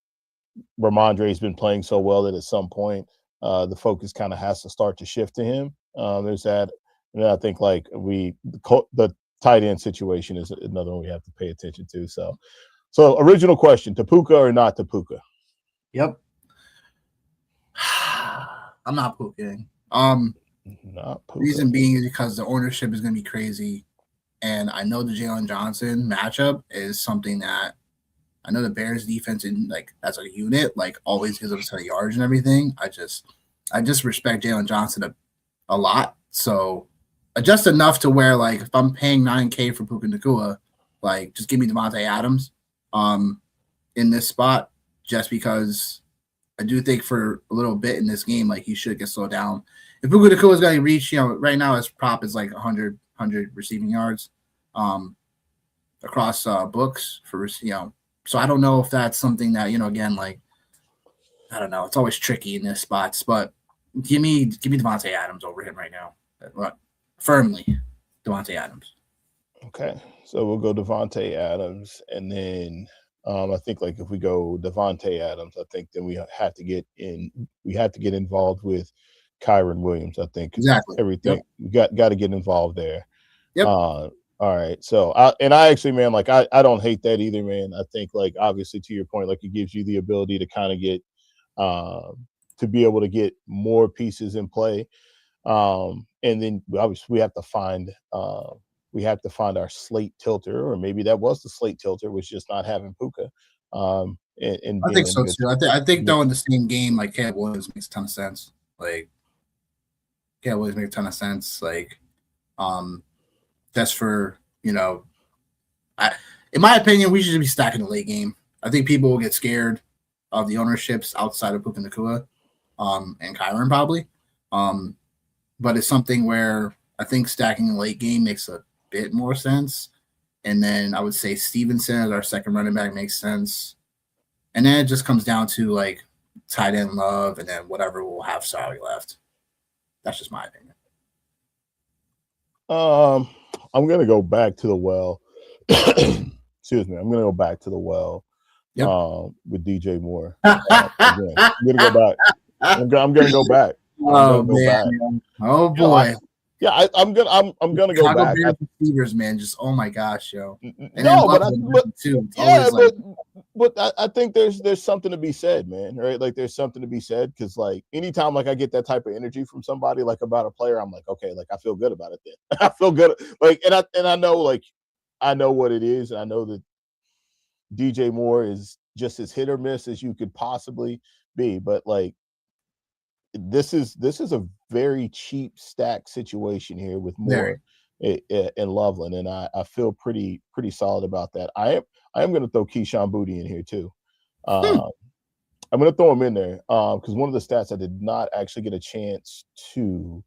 Ramondre's been playing so well that at some point the focus kind of has to start to shift to him. There's that. And I think like the tight end situation is another one we have to pay attention to. So original question, Tapuka or not Tapuka? Yep. I'm not Pukaing. Not Puka. Reason being is because the ownership is going to be crazy. And I know the Jalen Johnson matchup is something that I know the Bears defense as a unit, always gives up a ton of yards and everything. I just respect Jalen Johnson a lot. So just enough to where if I'm paying $9,000 for Puka Nacua, just give me Devontae Adams in this spot, just because I do think for a little bit in this game, he should get slowed down. If Puka Nacua is going to reach, right now his prop is 100 receiving yards across books for So I don't know if that's something that, again, I don't know. It's always tricky in this spots, but give me Devontae Adams over him right now. Firmly, Devontae Adams. Okay, so we'll go Devontae Adams, and then I think if we go Devontae Adams, I think then we have to get involved with Kyron Williams. I think exactly everything we got to get involved there. Yep. All right. So I actually, man, I don't hate that either, man. I think obviously to your point, it gives you the ability to kind of get to be able to get more pieces in play. And then obviously we have to find our slate tilter, or maybe that was the slate tilter, was just not having Puka. And I think so too. I think though in the same game, Caleb Williams makes a ton of sense. Caleb Williams makes a ton of sense. Just for in my opinion, we should be stacking the late game. I think people will get scared of the ownerships outside of Puka Nacua, and Kyron probably. But it's something where I think stacking the late game makes a bit more sense. And then I would say Stevenson as our second running back makes sense. And then it just comes down to like tight end love and then whatever we'll have salary left. That's just my opinion. I'm gonna go back to the well. Excuse me. I'm gonna go back to the well. Yep. With DJ Moore. Again, I'm gonna go back. I'm gonna go back. Oh man! Oh boy! I'm gonna go back. Bears receivers, man, just oh my gosh, yo. And no, but I think there's something to be said, man. Right? Like there's something to be said because like anytime like I get that type of energy from somebody like about a player, I'm like, okay, like I feel good about it. Then I feel good. Like and I know like I know what it is. And I know that DJ Moore is just as hit or miss as you could possibly be, but like this is a very cheap stack situation here with Moore and Loveland, and I feel pretty solid about that. I am going to throw Keyshawn Boutte in here too. I'm going to throw him in there because one of the stats I did not actually get a chance to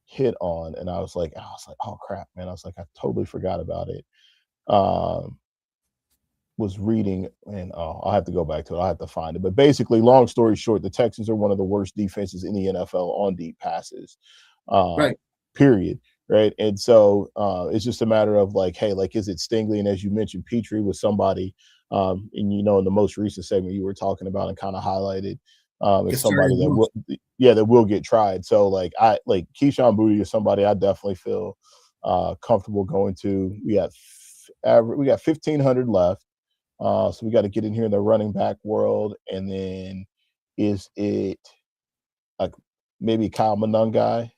hit on, and I was like, oh crap, man! I was like, I totally forgot about it. Was reading, and I'll have to go back to it. I'll have to find it. But basically, long story short, the Texans are one of the worst defenses in the NFL on deep passes. Right. Period. Right. And so it's just a matter of like, hey, like, is it Stingley? And as you mentioned, Petrie was somebody, and in the most recent segment you were talking about and kind of highlighted is somebody that will get tried. So like Keyshawn Boutte is somebody I definitely feel comfortable going to. We got 1,500 left. So we got to get in here in the running back world. And then is it like maybe Kyle Monangai?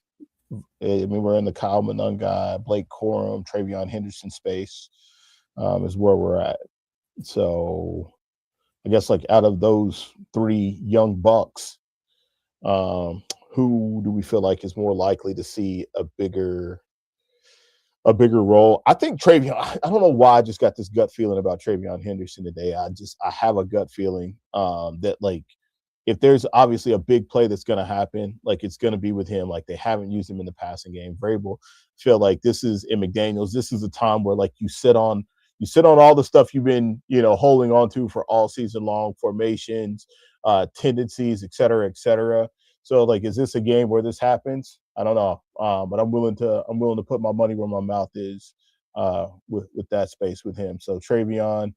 I mean, we're in the Kyle Monangai, Blake Corum, Travion Henderson space is where we're at. So I guess like out of those three young bucks, who do we feel like is more likely to see a bigger role? I think Travion. I don't know why I just got this gut feeling about Travion Henderson today. I have a gut feeling that like if there's obviously a big play that's going to happen, like it's going to be with him. Like they haven't used him in the passing game. Vrabel feel like this is in McDaniels. This is a time where like you sit on all the stuff you've been holding on to for all season long, formations, tendencies, et cetera, et cetera. So like, is this a game where this happens? I don't know, but I'm willing to put my money where my mouth is with that space with him. So Travion,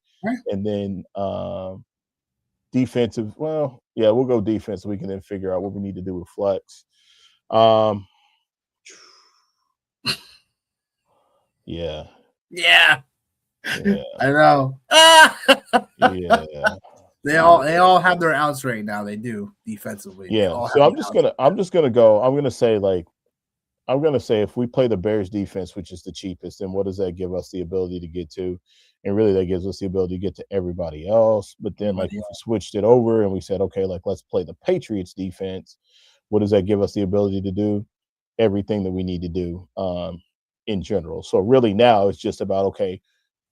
and then defensive. Well, yeah, we'll go defense. So we can then figure out what we need to do with flex. Yeah. I know. Yeah. They all have their outs right now. They do defensively. Yeah. So I'm just gonna go. I'm gonna say if we play the Bears defense, which is the cheapest, then what does that give us the ability to get to? And really that gives us the ability to get to everybody else. But then like if we switched it over and we said, okay, like let's play the Patriots defense, what does that give us the ability to do? Everything that we need to do in general. So really now it's just about, okay,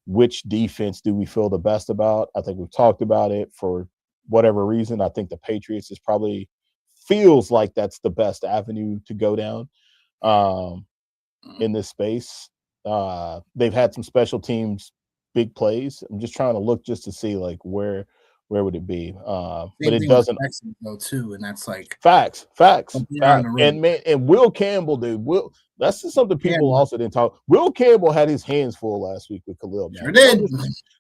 which defense do we feel the best about? I think we've talked about it for whatever reason. I think the Patriots is probably feels like that's the best avenue to go down in this space. They've had some special teams big plays. I'm just trying to look just to see like where would it be. But it doesn't though too, and that's like facts. And man, and Will Campbell, dude. That's just something people also didn't talk. Will Campbell had his hands full last week with Khalil Mack. Sure did.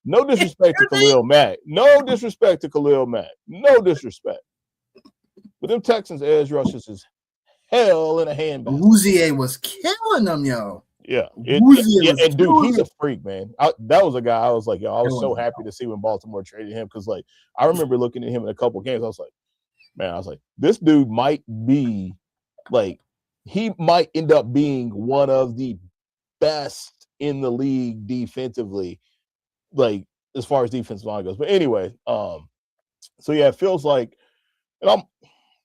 No disrespect to Khalil Mack. No disrespect to Khalil Mack. No disrespect. But them Texans edge rushes is hell in a handbag. Uzier was killing them, yo. Yeah. And dude, he's a freak, man. That was a guy I was like, yo, I was so happy to see when Baltimore traded him because, like, I remember looking at him in a couple games. I was like, this dude might be like, he might end up being one of the best in the league defensively, like as far as defensive line goes. But anyway, so yeah, it feels like, and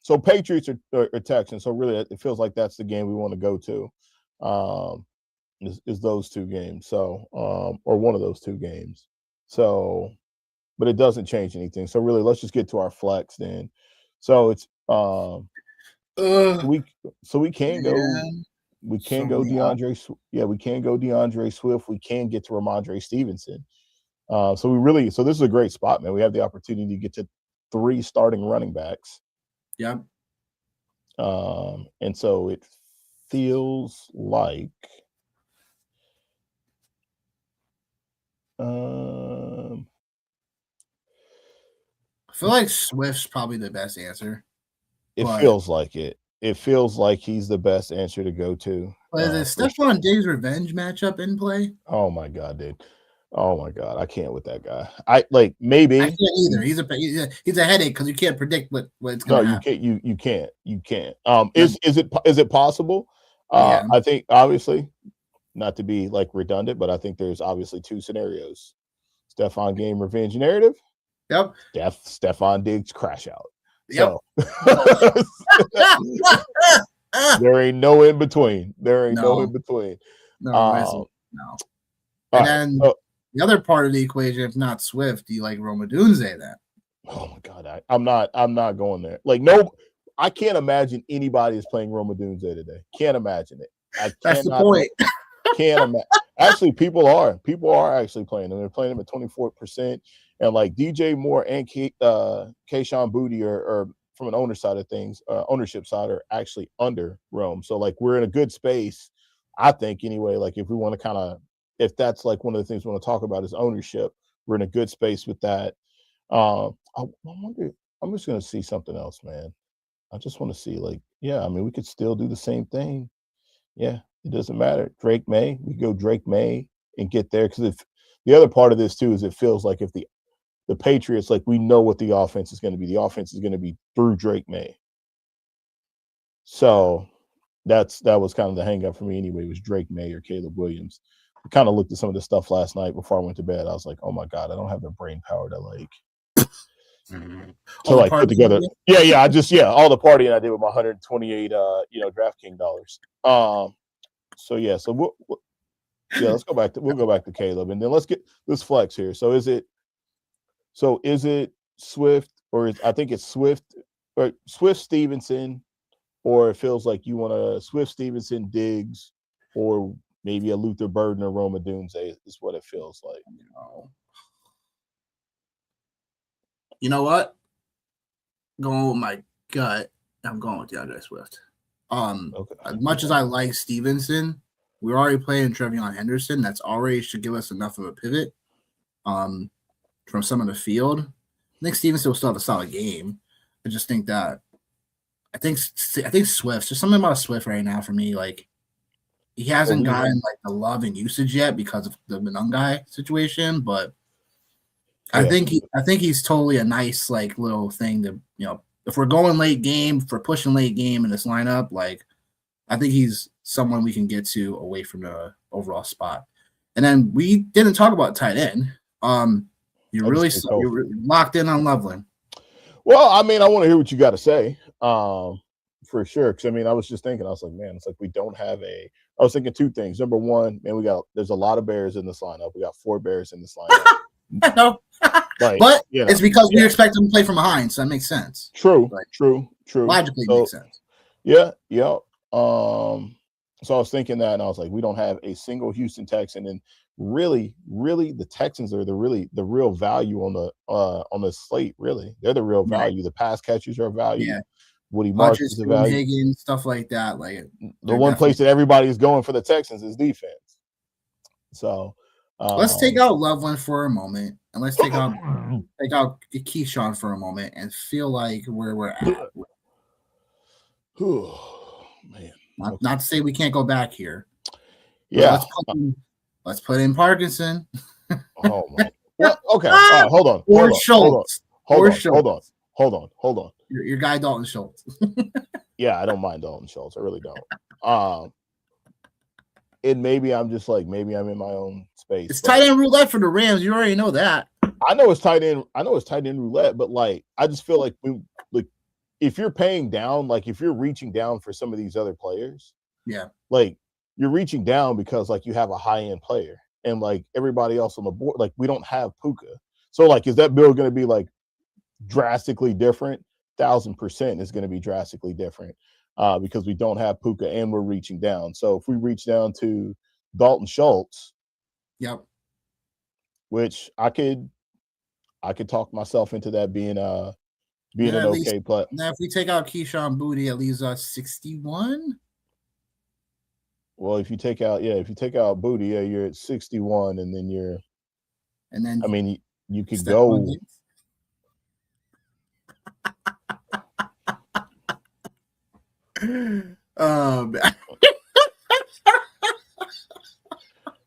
so Patriots or Texans. So really, it feels like that's the game we want to go to. Is those two games. So or one of those two games. So but it doesn't change anything. So really, let's just get to our flex then. So it's we can go. We can go DeAndre. Yeah, we can go DeAndre Swift. We can get to Ramondre Stevenson. So this is a great spot, man. We have the opportunity to get to 3 starting running backs. Yep. And so it feels like I feel like Swift's probably the best answer. It feels like it. It feels like he's the best answer to go to. But is the Stephon Diggs revenge matchup in play? Oh my god, dude! Oh my god, I can't with that guy. I like maybe I can't either. He's a headache because you can't predict what's going to happen. You can't. Is it possible? Yeah. I think obviously, not to be like redundant, but I think there's obviously 2 scenarios: Stephon game revenge narrative. Yep. Stephon Diggs crash out. Yep. So there ain't no in between. There ain't no in between. No. And then the other part of the equation, if not Swift, do you like Rome Odunze then? Oh my god, I'm not going there. Like no, I can't imagine anybody is playing Rome Odunze today. Can't imagine it. That's the point. Can't imagine. Actually, people are actually playing them. They're playing them at 24%. And like DJ Moore and Kayshon Boutte are from an ownership side are actually under Rome. So like we're in a good space, I think anyway. Like if we want to if that's like one of the things we want to talk about is ownership, we're in a good space with that. I wonder. I'm just going to see something else, man. I just want to see we could still do the same thing. Yeah, it doesn't matter. Drake May, we go Drake May and get there because if the other part of this too is it feels like if the Patriots, like we know what the offense is going to be. The offense is going to be through Drake May. So that was kind of the hang up for me anyway, was Drake May or Caleb Williams. I kind of looked at some of the stuff last night before I went to bed. I was like, oh my God, I don't have the brain power to put together. Yeah. All the partying I did with my 128 DraftKings dollars. So let's go back to Caleb and then let's get this flex here. So is it Swift I think it's Swift or Swift Stevenson, or it feels like you want a Swift Stevenson Diggs or maybe a Luther Burden or Rome Odunze is what it feels like. You know what? Going with my gut, I'm going with DeAndre Swift. Okay. As much as I like Stevenson, we're already playing Trevion Henderson. That's already should give us enough of a pivot. From some of the field, I think Stevenson will still have a solid game. I just think that I think Swift. There's something about Swift right now for me. Like he hasn't gotten like the love and usage yet because of the Benungai situation, but I think he's totally a nice like little thing to if we're going late game, if we're pushing late game in this lineup, like I think he's someone we can get to away from the overall spot. And then we didn't talk about tight end. You're locked in on Loveland. Well, I mean, I want to hear what you got to say, for sure. Because I was just thinking, I was like, man, it's like we don't have I was thinking 2 things. Number one, man, there's a lot of Bears in this lineup. We got 4 Bears in this lineup. No, but it's because we expect them to play from behind, so that makes sense. True. Logically, makes sense. Yeah. So I was thinking that, and I was like, we don't have a single Houston Texan, and really, the Texans are the real value on the slate. Really, they're the real value. Right. The pass catchers are a value. Yeah. Woody Marsh is a value. Higgins, stuff like that. Like the one place that everybody is going for the Texans is defense. So let's take out Loveland for a moment, and let's take out Keyshawn for a moment, and feel like where we're at. Man. Not to say we can't go back here. Yeah. Let's put in Parkinson. Oh my. Well, okay. All right, hold on. Hold on. Your guy Dalton Schultz. Yeah, I don't mind Dalton Schultz. I really don't. And maybe I'm just like I'm in my own space. It's tight end roulette for the Rams. You already know that. I know it's tight end roulette, but like I just feel like if you're paying down, like if you're reaching down for some of these other players, yeah, like you're reaching down because like you have a high end player and like everybody else on the board, like we don't have Puka. So, like, is that build going to be like drastically different? 1,000% is going to be drastically different because we don't have Puka and we're reaching down. So if we reach down to Dalton Schultz, yep, which I could talk myself into that being an okay play. Now, if we take out Keyshawn Boutte, it leaves us 61. Well, if you take out Boutte, you're at 61, and then I mean, you could go.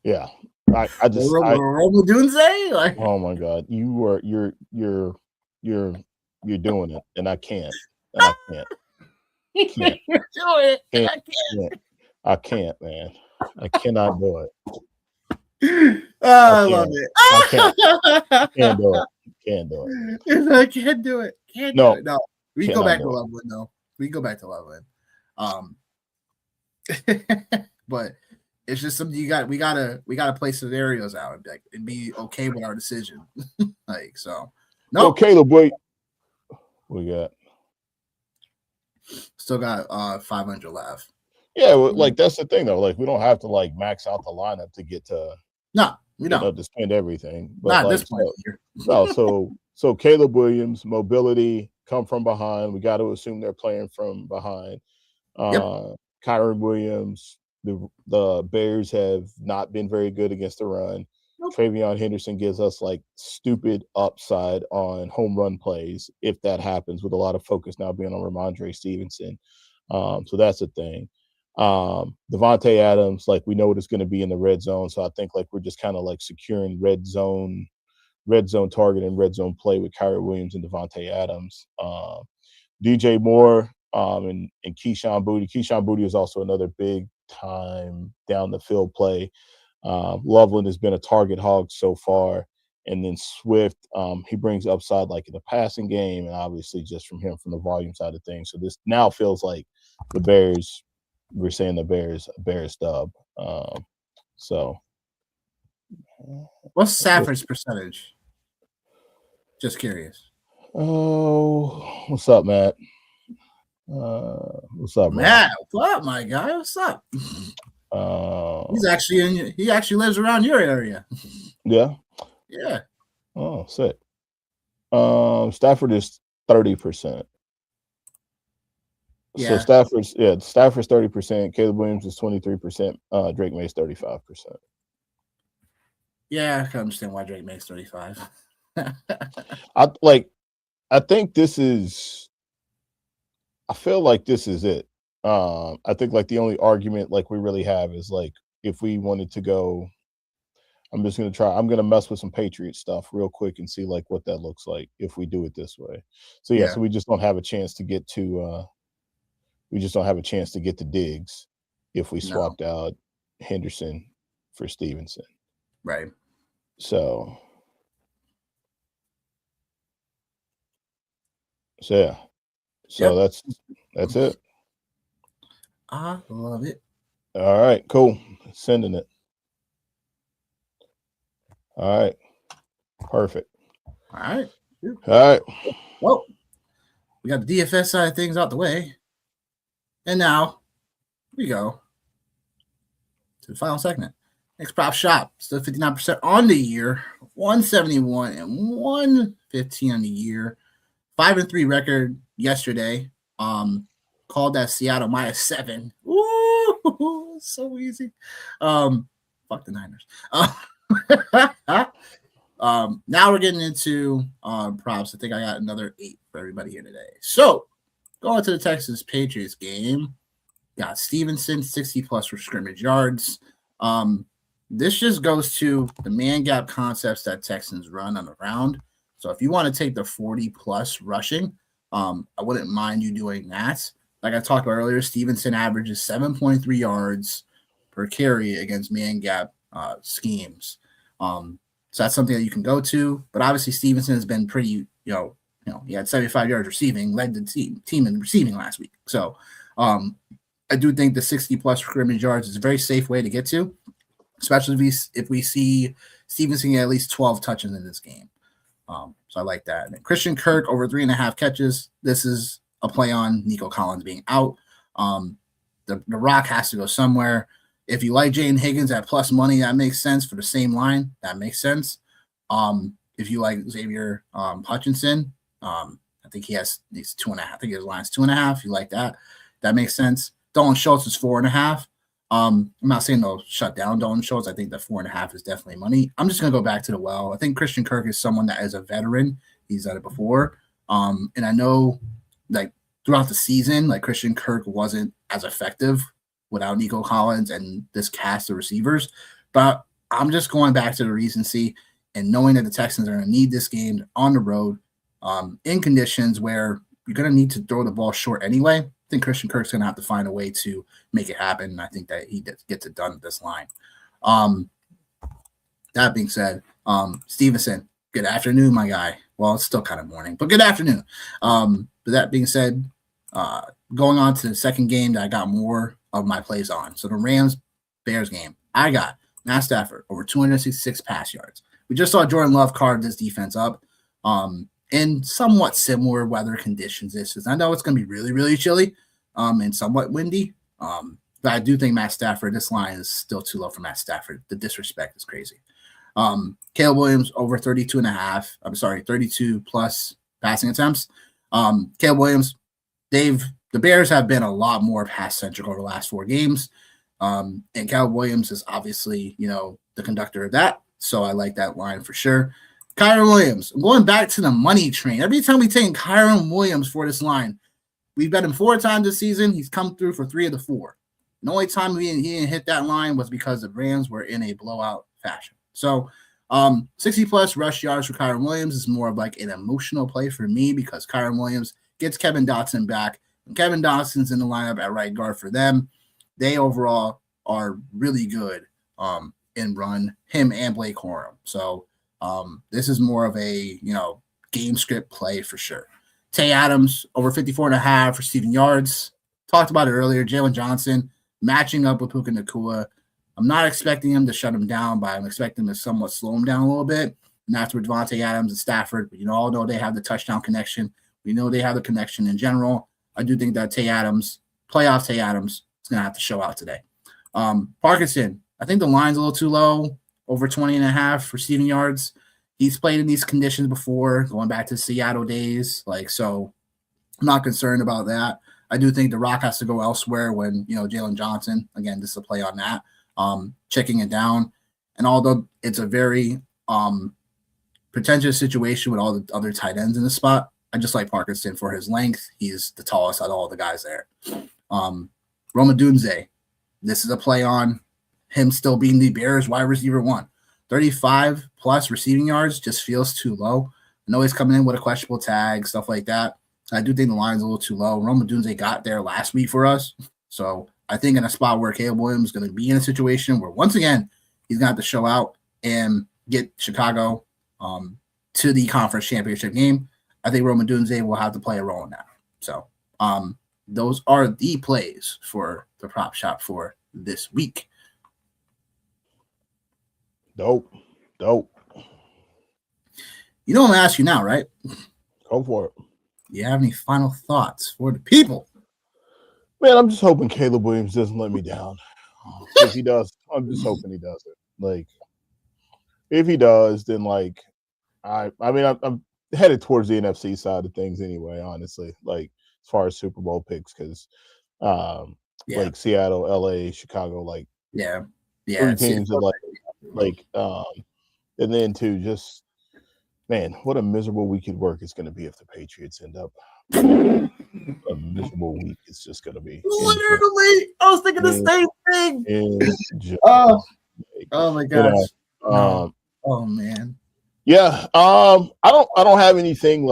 Yeah, I just Dunze, like, oh my God, you're doing it, and I can't. You're doing it. I can't, man. I cannot do it. I love it. I can't do it. Can't do it. I can't do it. No. We go back to Loveland, though. We go back to Loveland. But it's just something we gotta play scenarios out and be okay with our decision. Like, so no. Caleb, wait. We got still got 500 left. Yeah, well, like that's the thing though. Like we don't have to like max out the lineup to get to we don't to spend everything. But not like, this point here. So Caleb Williams, mobility, come from behind. We got to assume they're playing from behind. Kyron Williams, the Bears have not been very good against the run. Nope. Travion Henderson gives us like stupid upside on home run plays if that happens, with a lot of focus now being on Ramondre Stevenson. So that's the thing. Devontae Adams, like we know what it's going to be in the red zone. So I think like we're just kind of like securing red zone target and red zone play with Kyron Williams and Devontae Adams. DJ Moore and Keyshawn Boutte. Keyshawn Boutte is also another big time down the field play. Loveland has been a target hog so far. And then Swift, he brings upside like in the passing game and obviously just from him from the volume side of things. So this now feels like the Bears, we're saying the Bears dub. So what's Stafford's percentage? Just curious. Oh, what's up, Matt? What's up, Matt? What's up, my guy? What's up? He actually lives around your area. Yeah. Yeah. Oh, sick. Stafford is 30%. Yeah. So Stafford's 30%. Caleb Williams is 23%. Drake May's 35%. Yeah, I can understand why Drake May's 35. I think this is. I feel like this is it. I think like the only argument like we really have is like if we wanted to go. I'm going to mess with some Patriot stuff real quick and see like what that looks like if we do it this way. So so we just don't have a chance to get to Diggs if we swapped out Henderson for Stevenson. Right. So yeah. So that's it. I love it. All right, cool. Sending it. All right. Perfect. All right. Well, we got the DFS side of things out the way. And now we go to the final segment. Next prop shop, still 59% on the year, 171 and 115 on the year. 5-3 record yesterday. Called that Seattle -7. Ooh, so easy. Fuck the Niners. Now we're getting into props. I think I got another 8 for everybody here today. So going to the Texas Patriots game, got Stevenson 60+ for scrimmage yards. This just goes to the man gap concepts that Texans run on the round. So if you want to take the 40+ rushing, I wouldn't mind you doing that. Like I talked about earlier, Stevenson averages 7.3 yards per carry against man gap schemes. So that's something that you can go to. But obviously Stevenson has been pretty, he had 75 yards receiving, led the team in receiving last week. So I do think the 60+ scrimmage yards is a very safe way to get to, especially if we see Stevenson get at least 12 touches in this game. So I like that. And then Christian Kirk over 3.5 catches. This is a play on Nico Collins being out. The rock has to go somewhere. If you like Jaden Higgins at plus money, that makes sense for the same line. That makes sense. If you like Xavier Hutchinson, I think he's 2.5. I think his line's 2.5. You like that? That makes sense. Dalton Schultz is 4.5. I'm not saying they'll shut down Dalton Schultz. I think the 4.5 is definitely money. I'm just gonna go back to the well. I think Christian Kirk is someone that is a veteran. He's done it before. And I know like throughout the season, like Christian Kirk wasn't as effective without Nico Collins and this cast of receivers. But I'm just going back to the recency and knowing that the Texans are going to need this game on the road in conditions where you're going to need to throw the ball short anyway. I think Christian Kirk's going to have to find a way to make it happen. And I think that he gets it done with this line. That being said, Stevenson, good afternoon, my guy. Well, it's still kind of morning, but good afternoon. But that being said, going on to the second game that I got more of my plays on. So the Rams-Bears game, I got Matt Stafford over 266 pass yards. We just saw Jordan Love carve this defense up in somewhat similar weather conditions. I know it's going to be really, really chilly and somewhat windy. But I do think Matt Stafford, this line is still too low for Matt Stafford. The disrespect is crazy. Caleb Williams over 32 plus passing attempts. Caleb Williams, the Bears have been a lot more pass-centric over the last 4 games. And Caleb Williams is obviously, the conductor of that. So I like that line for sure. Kyron Williams, I'm going back to the money train. Every time we take Kyron Williams for this line, we've bet him 4 times this season. He's come through for 3 of the 4. The only time he didn't hit that line was because the Rams were in a blowout fashion. So 60-plus rush yards for Kyron Williams is more of like an emotional play for me because Kyron Williams gets Kevin Dotson back. When Kevin Dotson's in the lineup at right guard for them, they overall are really good in run, him and Blake Corum. So this is more of a, game script play for sure. Tay Adams over 54.5 receiving yards. Talked about it earlier. Jalen Johnson matching up with Puka Nacua. I'm not expecting him to shut him down, but I'm expecting him to somewhat slow him down a little bit. And that's with Devontae Adams and Stafford. But all know they have the touchdown connection. We know they have the connection in general. I do think that playoff Tay Adams, is going to have to show out today. Parkinson, I think the line's a little too low, over 20.5 receiving yards. He's played in these conditions before, going back to Seattle days. So I'm not concerned about that. I do think the rock has to go elsewhere when, Jalen Johnson, again, this is a play on that, checking it down. And although it's a very pretentious situation with all the other tight ends in the spot, I just like Parkinson for his length. He's the tallest out of all the guys there. Roma Dunze, this is a play on him still being the Bears wide receiver 1. 35-plus receiving yards just feels too low. I know he's coming in with a questionable tag, stuff like that. I do think the line's a little too low. Roma Dunze got there last week for us. So I think in a spot where Caleb Williams is going to be in a situation where, once again, he's going to have to show out and get Chicago to the conference championship game, I think Roma Dunze will have to play a role in that. So those are the plays for the prop shop for this week. Dope. I'm going to ask you now, right? Go for it. Do you have any final thoughts for the people? Man, I'm just hoping Caleb Williams doesn't let me down. If he does, I'm just hoping he doesn't. If he does, then I'm headed towards the NFC side of things anyway, honestly, as far as Super Bowl picks, because Seattle, LA, Chicago, 3 teams that and then too, just man, what a miserable week at work it's going to be if the Patriots end up a miserable week. It's just going to be literally. I was thinking the same thing. Oh my gosh. Oh man. Yeah. I don't have anything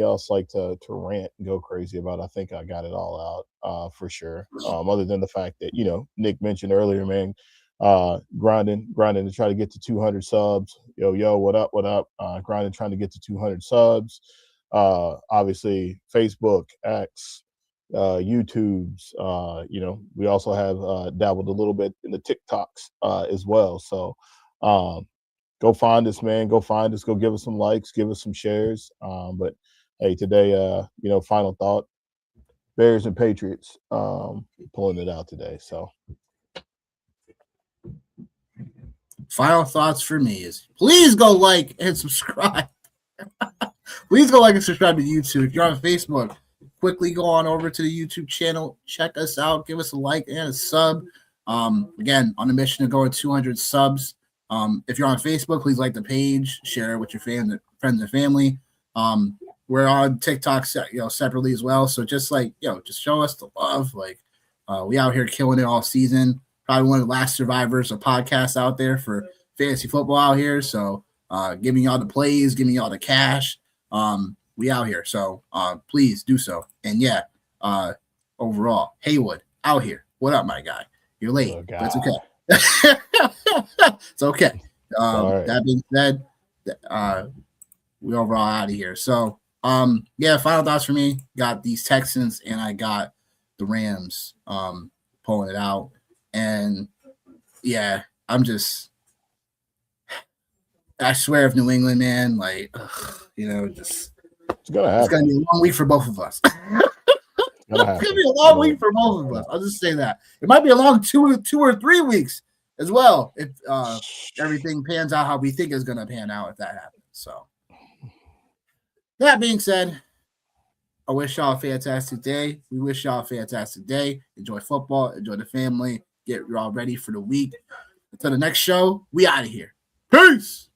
else to rant and go crazy about. I think I got it all out for sure. Other than the fact that, Nick mentioned earlier, man, grinding to try to get to 200 subs. Yo, what up? Grinding, trying to get to 200 subs. Obviously Facebook, X, YouTube's, we also have dabbled a little bit in the TikToks as well. So go find us, man. Go find us. Go give us some likes. Give us some shares. But hey, today, final thought: Bears and Patriots pulling it out today. So, final thoughts for me is please go like and subscribe. Please go like and subscribe to YouTube. If you're on Facebook, quickly go on over to the YouTube channel. Check us out. Give us a like and a sub. Again, on a mission to go to 200 subs. If you're on Facebook, please like the page, share it with your friends and family. We're on TikTok, separately as well. So just just show us the love. We out here killing it all season. Probably one of the last survivors of podcasts out there for fantasy football out here. So giving y'all the plays, giving y'all the cash. We out here. So please do so. And overall, Haywood out here. What up, my guy? You're late. Oh, but it's okay. It's okay. Right. That being said, we overall out of here. So final thoughts for me. Got these Texans and I got the Rams pulling it out. And I swear if New England, man, it's gonna be a long week for both of us. It's gonna be a long week for both of us. I'll just say that. It might be a long 2 or 3 weeks as well if everything pans out how we think is gonna pan out if that happens. So that being said, I wish y'all a fantastic day. We wish y'all a fantastic day. Enjoy football, enjoy the family, get y'all ready for the week. Until the next show, we out of here. Peace.